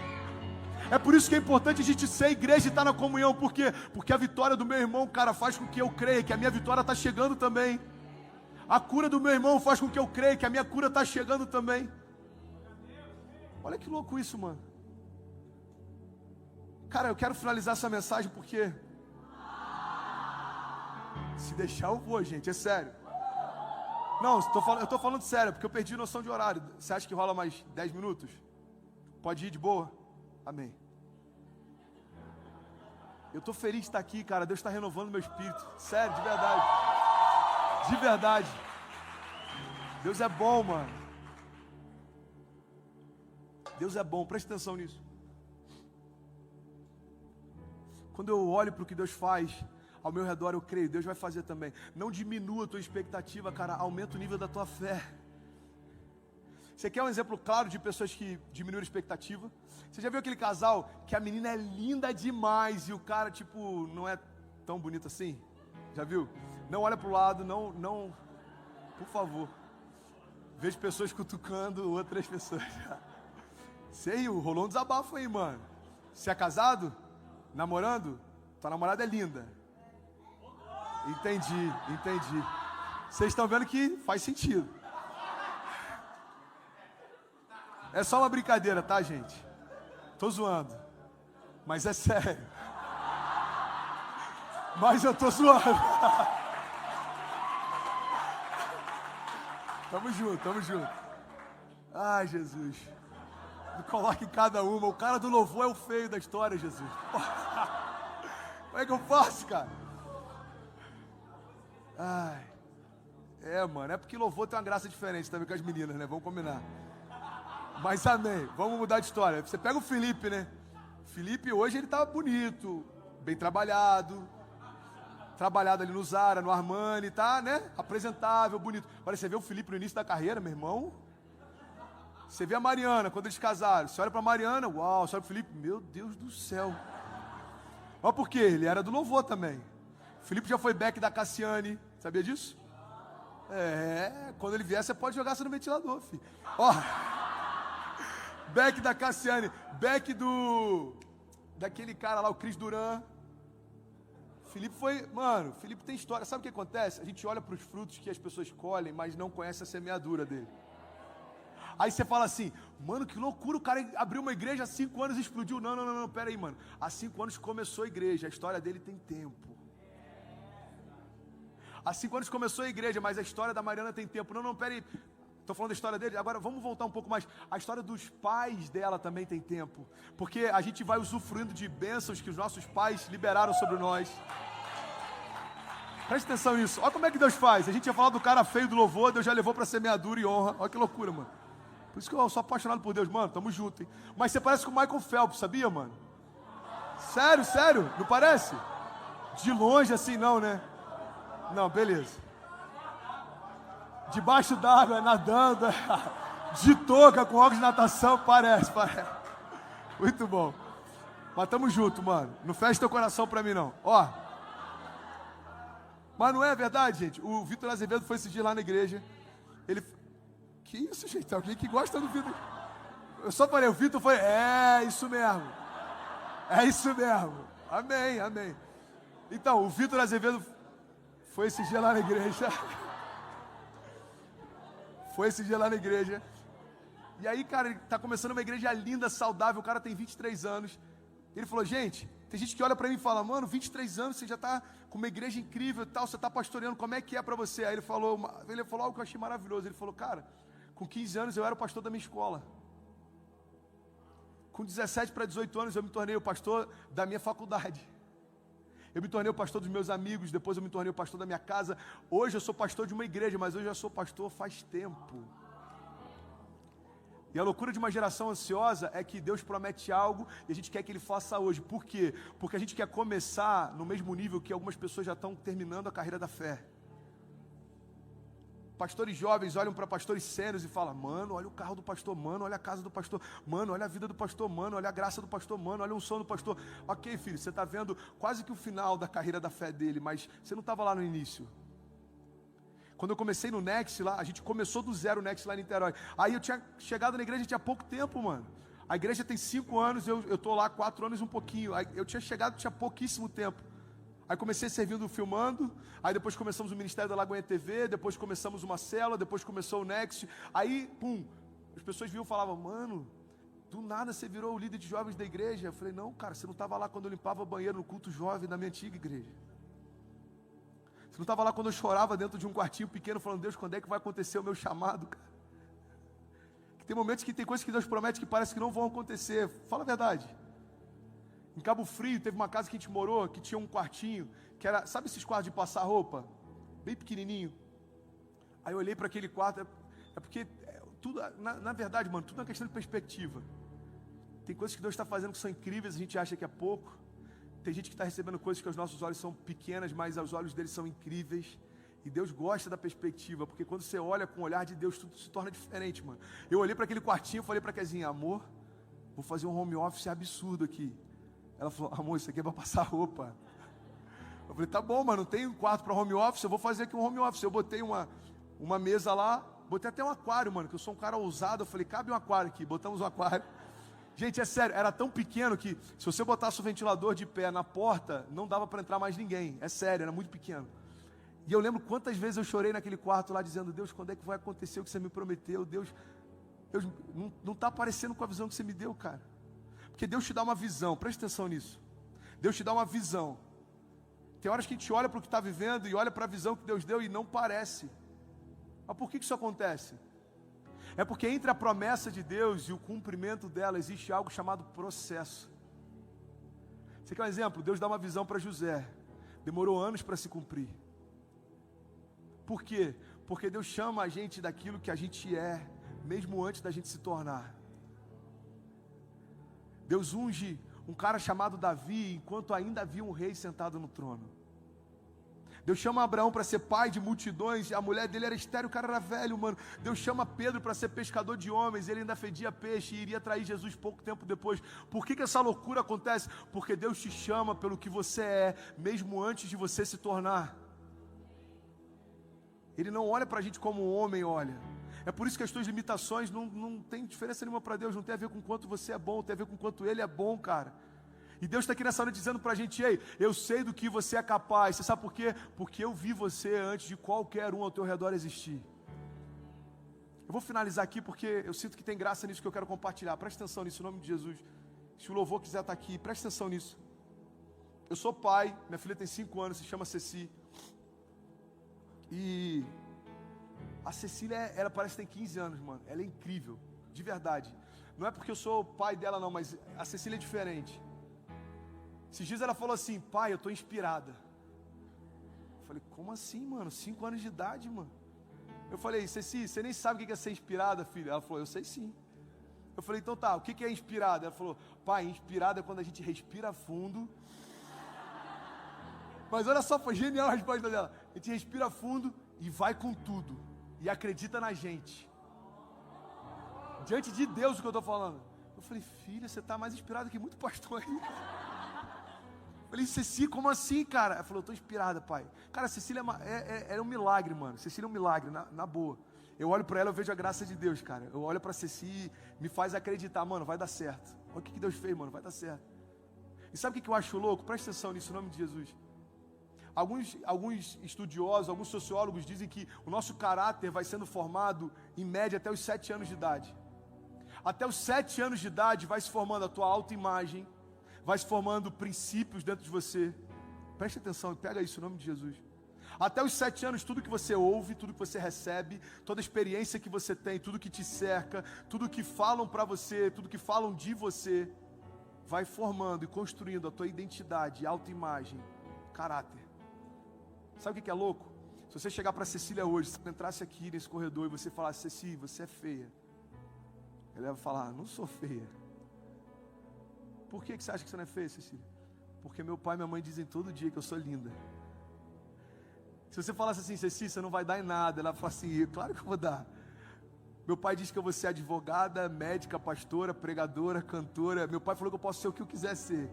É por isso que é importante a gente ser igreja e estar na comunhão. Por quê? Porque a vitória do meu irmão, cara, faz com que eu creia que a minha vitória está chegando também. A cura do meu irmão faz com que eu creia que a minha cura está chegando também. Olha que louco isso, mano. Cara, eu quero finalizar essa mensagem porque se deixar eu vou, gente, é sério. Não, eu tô falando sério, porque eu perdi noção de horário. Você acha que rola mais 10 minutos? Pode ir de boa? Amém. Eu estou feliz de estar aqui, cara. Deus está renovando meu espírito. Sério, de verdade. De verdade. Deus é bom, mano. Deus é bom, preste atenção nisso. Quando eu olho para o que Deus faz ao meu redor, eu creio, Deus vai fazer também. Não diminua a tua expectativa, cara. Aumenta o nível da tua fé. Você quer um exemplo claro de pessoas que diminuíram a expectativa? Você já viu aquele casal que a menina é linda demais e o cara, tipo, não é tão bonito assim? Já viu? Não olha pro lado, não, por favor. Vejo pessoas cutucando outras pessoas. Sei, rolou um desabafo aí, mano. Você é casado? Namorando? Tua namorada é linda. Entendi. Vocês estão vendo que faz sentido. É só uma brincadeira, tá, gente? Tô zoando. Mas é sério. Mas eu tô zoando. Tamo junto. Ai, Jesus. Me coloque em cada uma. O cara do louvor é o feio da história, Jesus. Como é que eu faço, cara? Ai. Mano, é porque louvor tem uma graça diferente também com as meninas, né? Vamos combinar. Mas amém, vamos mudar de história. Você pega o Felipe, né? Felipe hoje ele tá bonito, bem trabalhado ali no Zara, no Armani, tá, né? Apresentável, bonito. Olha, você vê o Felipe no início da carreira, meu irmão. Você vê a Mariana, quando eles casaram. Você olha pra Mariana, uau. Você olha pro Felipe, meu Deus do céu. Olha por quê? Ele era do louvor também. O Felipe já foi back da Cassiane, sabia disso? Quando ele vier, você pode jogar você no ventilador, filho. Ó, back da Cassiane, back daquele cara lá, o Cris Duran. Felipe foi, mano, Felipe tem história. Sabe o que acontece? A gente olha para os frutos que as pessoas colhem, mas não conhece a semeadura dele. Aí você fala assim, mano, que loucura, o cara abriu uma igreja há 5 anos e explodiu. Não, pera aí, mano. Há 5 anos começou a igreja, a história dele tem tempo. Há 5 anos começou a igreja, mas a história da Mariana tem tempo. Não, pera aí. Estou falando da história dele, agora vamos voltar um pouco mais. A história dos pais dela também tem tempo. Porque a gente vai usufruindo de bênçãos que os nossos pais liberaram sobre nós. Presta atenção nisso. Olha como é que Deus faz. A gente ia falar do cara feio do louvor, Deus já levou para semeadura e honra. Olha que loucura, mano. Por isso que eu sou apaixonado por Deus, mano. Tamo junto, hein? Mas você parece com o Michael Phelps, sabia, mano? Sério? Não parece? De longe assim não, né? Não, beleza. Debaixo d'água, nadando, de touca, com óculos de natação, parece. Muito bom. Mas tamo junto, mano. Não fecha teu coração pra mim, não. Ó. Mas não é verdade, gente? O Vitor Azevedo foi esse dia lá na igreja. Ele... Que isso, gente? Alguém que gosta do Vitor. Eu só falei, o Vitor foi... isso mesmo. É isso mesmo. Amém. Então, o Vitor Azevedo foi esse dia lá na igreja. E aí, cara, ele tá começando uma igreja linda, saudável. O cara tem 23 anos. Ele falou, gente, tem gente que olha pra mim e fala, mano, 23 anos, você já tá com uma igreja incrível e tal, você tá pastoreando, como é que é pra você? Aí ele falou algo que eu achei maravilhoso. Ele falou, cara, com 15 anos eu era o pastor da minha escola. Com 17 para 18 anos eu me tornei o pastor da minha faculdade. Eu me tornei o pastor dos meus amigos, depois eu me tornei o pastor da minha casa. Hoje eu sou pastor de uma igreja, mas hoje eu sou pastor faz tempo. E a loucura de uma geração ansiosa é que Deus promete algo e a gente quer que Ele faça hoje. Por quê? Porque a gente quer começar no mesmo nível que algumas pessoas já estão terminando a carreira da fé. Pastores jovens olham para pastores sêniores e falam, mano, olha o carro do pastor, mano, olha a casa do pastor, mano, olha a vida do pastor, mano, olha a graça do pastor, mano, olha o som do pastor. Ok, filho, você está vendo quase que o final da carreira da fé dele, mas você não estava lá no início. Quando eu comecei no Next lá, a gente começou do zero o Next lá em Niterói. Aí eu tinha chegado na igreja tinha pouco tempo, mano. A igreja tem 5 anos, eu estou lá 4 anos e um pouquinho. Aí eu tinha chegado, tinha pouquíssimo tempo. Aí comecei servindo, filmando, aí depois começamos o Ministério da Lagoinha TV, depois começamos uma célula, depois começou o Next, aí, as pessoas viam e falavam, mano, do nada você virou o líder de jovens da igreja. Eu falei, não, cara, você não estava lá quando eu limpava banheiro no culto jovem da minha antiga igreja. Você não estava lá quando eu chorava dentro de um quartinho pequeno, falando, Deus, quando é que vai acontecer o meu chamado, cara? Que tem momentos que tem coisas que Deus promete que parece que não vão acontecer, fala a verdade. Em Cabo Frio, teve uma casa que a gente morou, que tinha um quartinho, que era, sabe esses quartos de passar roupa? Bem pequenininho. Aí eu olhei para aquele quarto, porque tudo, na verdade, mano, tudo é uma questão de perspectiva. Tem coisas que Deus está fazendo que são incríveis, a gente acha que é pouco. Tem gente que está recebendo coisas que aos nossos olhos são pequenas, mas aos olhos deles são incríveis. E Deus gosta da perspectiva, porque quando você olha com o olhar de Deus, tudo se torna diferente, mano. Eu olhei para aquele quartinho e falei para a Kezinha, amor, vou fazer um home office absurdo aqui. Ela falou, amor, isso aqui é para passar roupa. Eu falei, tá bom, mas não tem um quarto para home office, eu vou fazer aqui um home office. Eu botei uma mesa lá, botei até um aquário, mano, que eu sou um cara ousado. Eu falei, cabe um aquário aqui, botamos um aquário. Gente, é sério, era tão pequeno que se você botasse o ventilador de pé na porta, não dava para entrar mais ninguém. É sério, era muito pequeno. E eu lembro quantas vezes eu chorei naquele quarto lá, dizendo, Deus, quando é que vai acontecer o que você me prometeu? Deus não está aparecendo com a visão que você me deu, cara. Porque Deus te dá uma visão, presta atenção nisso. Deus te dá uma visão. Tem horas que a gente olha para o que está vivendo e olha para a visão que Deus deu e não parece. Mas por que isso acontece? É porque entre a promessa de Deus e o cumprimento dela existe algo chamado processo. Você quer um exemplo? Deus dá uma visão para José. Demorou anos para se cumprir. Por quê? Porque Deus chama a gente daquilo que a gente é, mesmo antes da gente se tornar. Deus unge um cara chamado Davi, enquanto ainda havia um rei sentado no trono. Deus chama Abraão para ser pai de multidões, e a mulher dele era estéril, o cara era velho, mano. Deus chama Pedro para ser pescador de homens, ele ainda fedia peixe e iria trair Jesus pouco tempo depois. Por que essa loucura acontece? Porque Deus te chama pelo que você é, mesmo antes de você se tornar. Ele não olha para a gente como um homem olha. É por isso que as tuas limitações não tem diferença nenhuma para Deus, não tem a ver com quanto você é bom, tem a ver com quanto Ele é bom, cara. E Deus está aqui nessa noite dizendo para a gente: ei, eu sei do que você é capaz. Você sabe por quê? Porque eu vi você antes de qualquer um ao teu redor existir. Eu vou finalizar aqui porque eu sinto que tem graça nisso que eu quero compartilhar. Presta atenção nisso, em nome de Jesus. Se o louvor quiser estar aqui, presta atenção nisso. Eu sou pai, minha filha tem 5 anos, se chama Ceci. E a Cecília, ela parece que tem 15 anos, mano. Ela é incrível, de verdade. Não é porque eu sou pai dela não, mas a Cecília é diferente. Esses dias ela falou assim: pai, eu estou inspirada. Eu falei: como assim, mano? 5 anos de idade, mano. Eu falei: Ceci, você nem sabe o que é ser inspirada, filha? Ela falou: eu sei sim. Eu falei: então tá, o que é inspirada? Ela falou: pai, inspirada é quando a gente respira fundo. Mas olha só, foi genial a resposta dela. A gente respira fundo e vai com tudo. E acredita na gente. Diante de Deus o que eu estou falando. Eu falei: filha, você está mais inspirada que muito pastor aí. Eu falei: Ceci, como assim, cara? Ela falou: eu estou inspirada, pai. Cara, Cecília é um milagre, mano. Cecília é um milagre, na boa. Eu olho para ela, eu vejo a graça de Deus, cara. Eu olho para Ceci e me faz acreditar: mano, vai dar certo. Olha o que Deus fez, mano, vai dar certo. E sabe o que eu acho louco? Presta atenção nisso, em nome de Jesus. Alguns estudiosos, alguns sociólogos dizem que o nosso caráter vai sendo formado, em média, até os 7 anos de idade. Até os 7 anos de idade vai se formando a tua autoimagem, vai se formando princípios dentro de você. Preste atenção e pega isso, em nome de Jesus. Até os 7 anos, tudo que você ouve, tudo que você recebe, toda a experiência que você tem, tudo que te cerca, tudo que falam para você, tudo que falam de você, vai formando e construindo a tua identidade, autoimagem, caráter. Sabe o que é louco? Se você chegar para Cecília hoje, se você entrasse aqui nesse corredor e você falasse: Ceci, você é feia. Ela vai falar: não sou feia. Por que você acha que você não é feia, Cecília? Porque meu pai e minha mãe dizem todo dia que eu sou linda. Se você falasse assim: Ceci, você não vai dar em nada. Ela fala assim: claro que eu vou dar. Meu pai diz que eu vou ser advogada, médica, pastora, pregadora, cantora. Meu pai falou que eu posso ser o que eu quiser ser.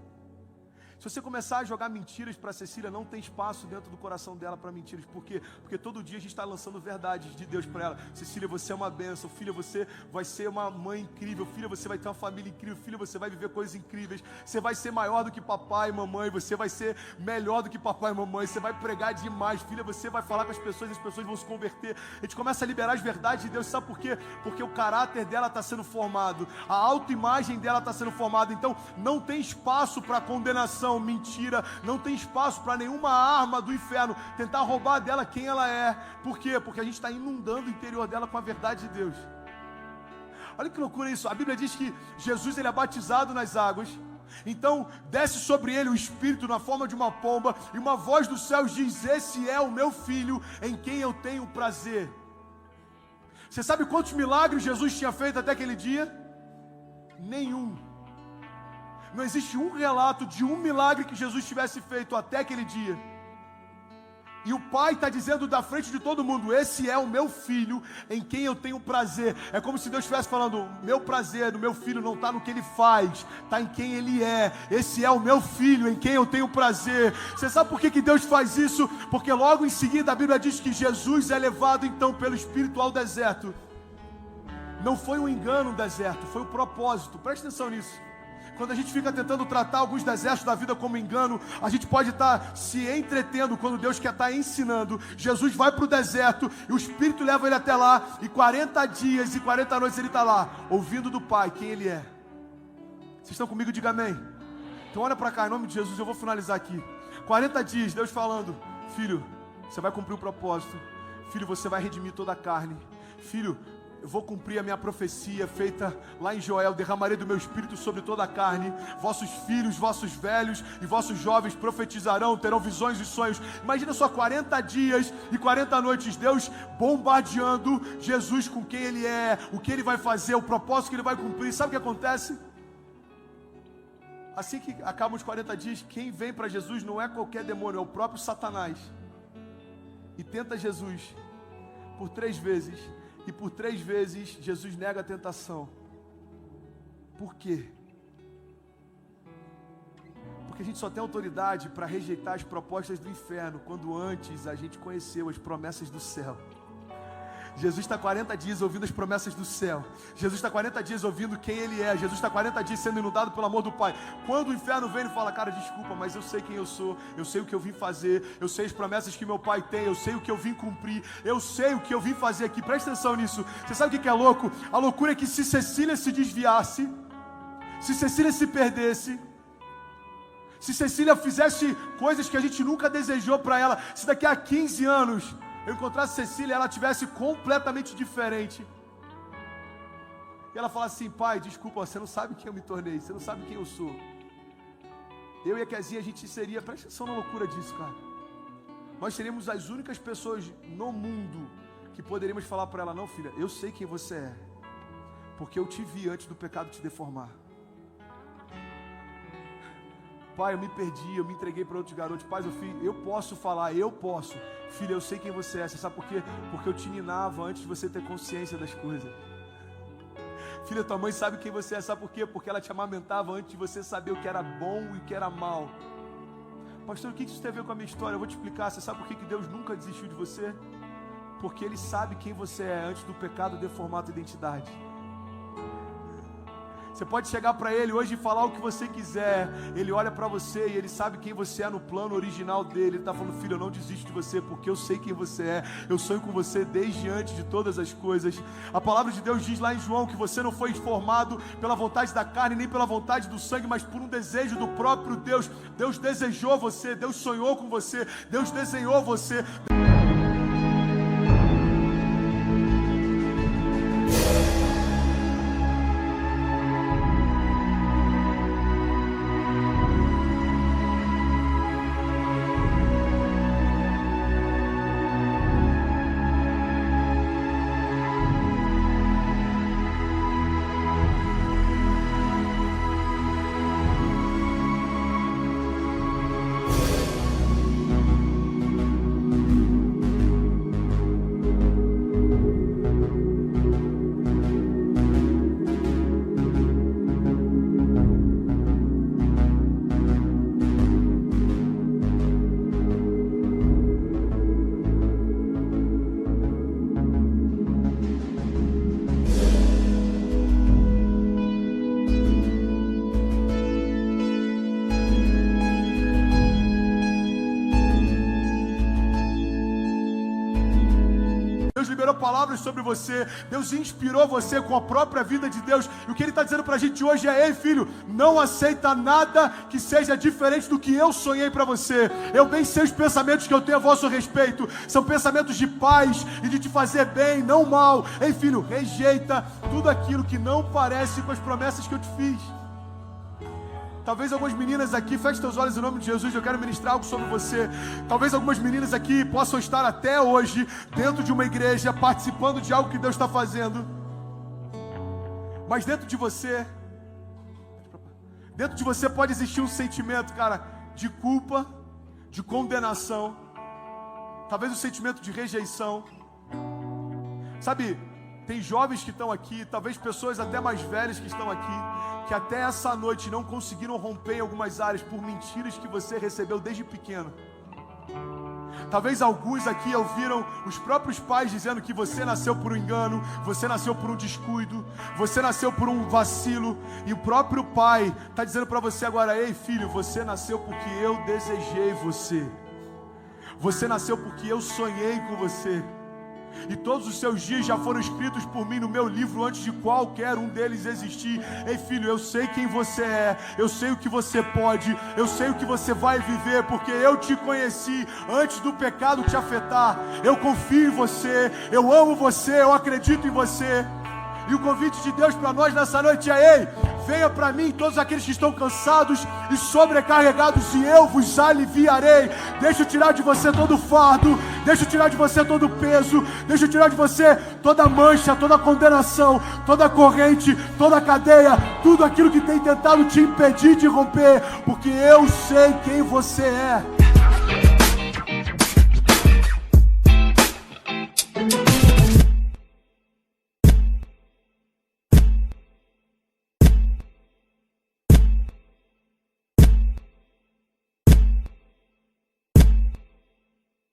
Se você começar a jogar mentiras para Cecília, não tem espaço dentro do coração dela para mentiras. Por quê? Porque todo dia a gente está lançando verdades de Deus para ela. Cecília, você é uma bênção. Filha, você vai ser uma mãe incrível. Filha, você vai ter uma família incrível. Filha, você vai viver coisas incríveis. Você vai ser maior do que papai e mamãe. Você vai ser melhor do que papai e mamãe. Você vai pregar demais. Filha, você vai falar com as pessoas e as pessoas vão se converter. A gente começa a liberar as verdades de Deus. Sabe por quê? Porque o caráter dela está sendo formado. A autoimagem dela está sendo formada. Então, não tem espaço para condenação, mentira, não tem espaço para nenhuma arma do inferno tentar roubar dela quem ela é. Por quê? Porque a gente está inundando o interior dela com a verdade de Deus. Olha que loucura isso. A Bíblia diz que Jesus, ele é batizado nas águas. Então desce sobre ele o Espírito na forma de uma pomba, e uma voz dos céus diz: esse é o meu filho em quem eu tenho prazer. Você sabe quantos milagres Jesus tinha feito até aquele dia? Nenhum. Não existe um relato de um milagre que Jesus tivesse feito até aquele dia. E o pai está dizendo da frente de todo mundo: esse é o meu filho em quem eu tenho prazer. É como se Deus estivesse falando: meu prazer do meu filho não está no que ele faz, está em quem ele é. Esse é o meu filho em quem eu tenho prazer. Você sabe por que Deus faz isso? Porque logo em seguida a Bíblia diz que Jesus é levado então pelo Espírito ao deserto. Não foi um engano o deserto, foi o propósito. Presta atenção nisso. Quando a gente fica tentando tratar alguns desertos da vida como engano, a gente pode estar se entretendo quando Deus quer estar ensinando. Jesus vai para o deserto e o Espírito leva ele até lá, e 40 dias e 40 noites ele está lá, ouvindo do Pai quem ele é. Vocês estão comigo? Diga amém. Então olha para cá, em nome de Jesus, eu vou finalizar aqui. 40 dias, Deus falando: filho, você vai cumprir o propósito. Filho, você vai redimir toda a carne. Filho, eu vou cumprir a minha profecia feita lá em Joel: derramarei do meu espírito sobre toda a carne, vossos filhos, vossos velhos e vossos jovens profetizarão, terão visões e sonhos. Imagina só, 40 dias e 40 noites, Deus bombardeando Jesus com quem Ele é, o que Ele vai fazer, o propósito que Ele vai cumprir. Sabe o que acontece? Assim que acabam os 40 dias, quem vem para Jesus não é qualquer demônio, é o próprio Satanás, e tenta Jesus por 3 vezes. E por 3 vezes Jesus nega a tentação. Por quê? Porque a gente só tem autoridade para rejeitar as propostas do inferno quando antes a gente conheceu as promessas do céu. Jesus está 40 dias ouvindo as promessas do céu. Jesus está 40 dias ouvindo quem Ele é. Jesus está 40 dias sendo inundado pelo amor do Pai. Quando o inferno vem, Ele fala: cara, desculpa, mas eu sei quem eu sou, eu sei o que eu vim fazer, eu sei as promessas que meu Pai tem, eu sei o que eu vim cumprir, eu sei o que eu vim fazer aqui. Presta atenção nisso. Você sabe o que é louco? A loucura é que se Cecília se desviasse, se Cecília se perdesse, se Cecília fizesse coisas que a gente nunca desejou para ela, se daqui a 15 anos eu encontrasse Cecília e ela tivesse completamente diferente, e ela falasse assim: pai, desculpa, você não sabe quem eu me tornei, você não sabe quem eu sou. Eu e a Kezinha, a gente seria, presta atenção na loucura disso, cara, nós seríamos as únicas pessoas no mundo que poderíamos falar para ela: não, filha, eu sei quem você é, porque eu te vi antes do pecado te deformar. Pai, eu me perdi, eu me entreguei para outros garotos. Pai, eu posso falar, eu posso. Filha, eu sei quem você é. Você sabe por quê? Porque eu te ninava antes de você ter consciência das coisas. Filha, tua mãe sabe quem você é. Sabe por quê? Porque ela te amamentava antes de você saber o que era bom e o que era mal. Pastor, o que isso tem a ver com a minha história? Eu vou te explicar. Você sabe por que Deus nunca desistiu de você? Porque Ele sabe quem você é antes do pecado deformar a tua identidade. Você pode chegar para Ele hoje e falar o que você quiser. Ele olha para você e Ele sabe quem você é no plano original dele. Ele está falando: filho, eu não desisto de você, porque eu sei quem você é. Eu sonho com você desde antes de todas as coisas. A palavra de Deus diz lá em João que você não foi formado pela vontade da carne, nem pela vontade do sangue, mas por um desejo do próprio Deus. Deus desejou você, Deus sonhou com você, Deus desenhou você. Liberou palavras sobre você, Deus inspirou você com a própria vida de Deus, e o que Ele está dizendo para a gente hoje é: ei filho, não aceita nada que seja diferente do que eu sonhei para você. Eu bem sei os pensamentos que eu tenho a vosso respeito, são pensamentos de paz e de te fazer bem, não mal. Ei filho, rejeita tudo aquilo que não parece com as promessas que eu te fiz. Talvez algumas meninas aqui, feche teus olhos em nome de Jesus, eu quero ministrar algo sobre você. Talvez algumas meninas aqui possam estar até hoje dentro de uma igreja, participando de algo que Deus está fazendo, mas dentro de você pode existir um sentimento, cara, de culpa, de condenação, talvez um sentimento de rejeição. Sabe, tem jovens que estão aqui, talvez pessoas até mais velhas que estão aqui, que até essa noite não conseguiram romper em algumas áreas por mentiras que você recebeu desde pequeno. Talvez alguns aqui ouviram os próprios pais dizendo que você nasceu por um engano, você nasceu por um descuido, você nasceu por um vacilo, e o próprio pai está dizendo para você agora: ei filho, você nasceu porque eu desejei você, você nasceu porque eu sonhei com você. e todos os seus dias já foram escritos por mim no meu livro antes de qualquer um deles existir. Ei, filho, eu sei quem você é, eu sei o que você pode, eu sei o que você vai viver, porque eu te conheci antes do pecado te afetar. Eu confio em você, eu amo você, eu acredito em você. E o convite de Deus para nós nessa noite é: ei, venha para mim todos aqueles que estão cansados e sobrecarregados, e eu vos aliviarei. Deixa eu tirar de você todo o fardo, deixa eu tirar de você todo o peso, deixa eu tirar de você toda a mancha, toda a condenação, toda a corrente, toda a cadeia, tudo aquilo que tem tentado te impedir de romper, porque eu sei quem você é.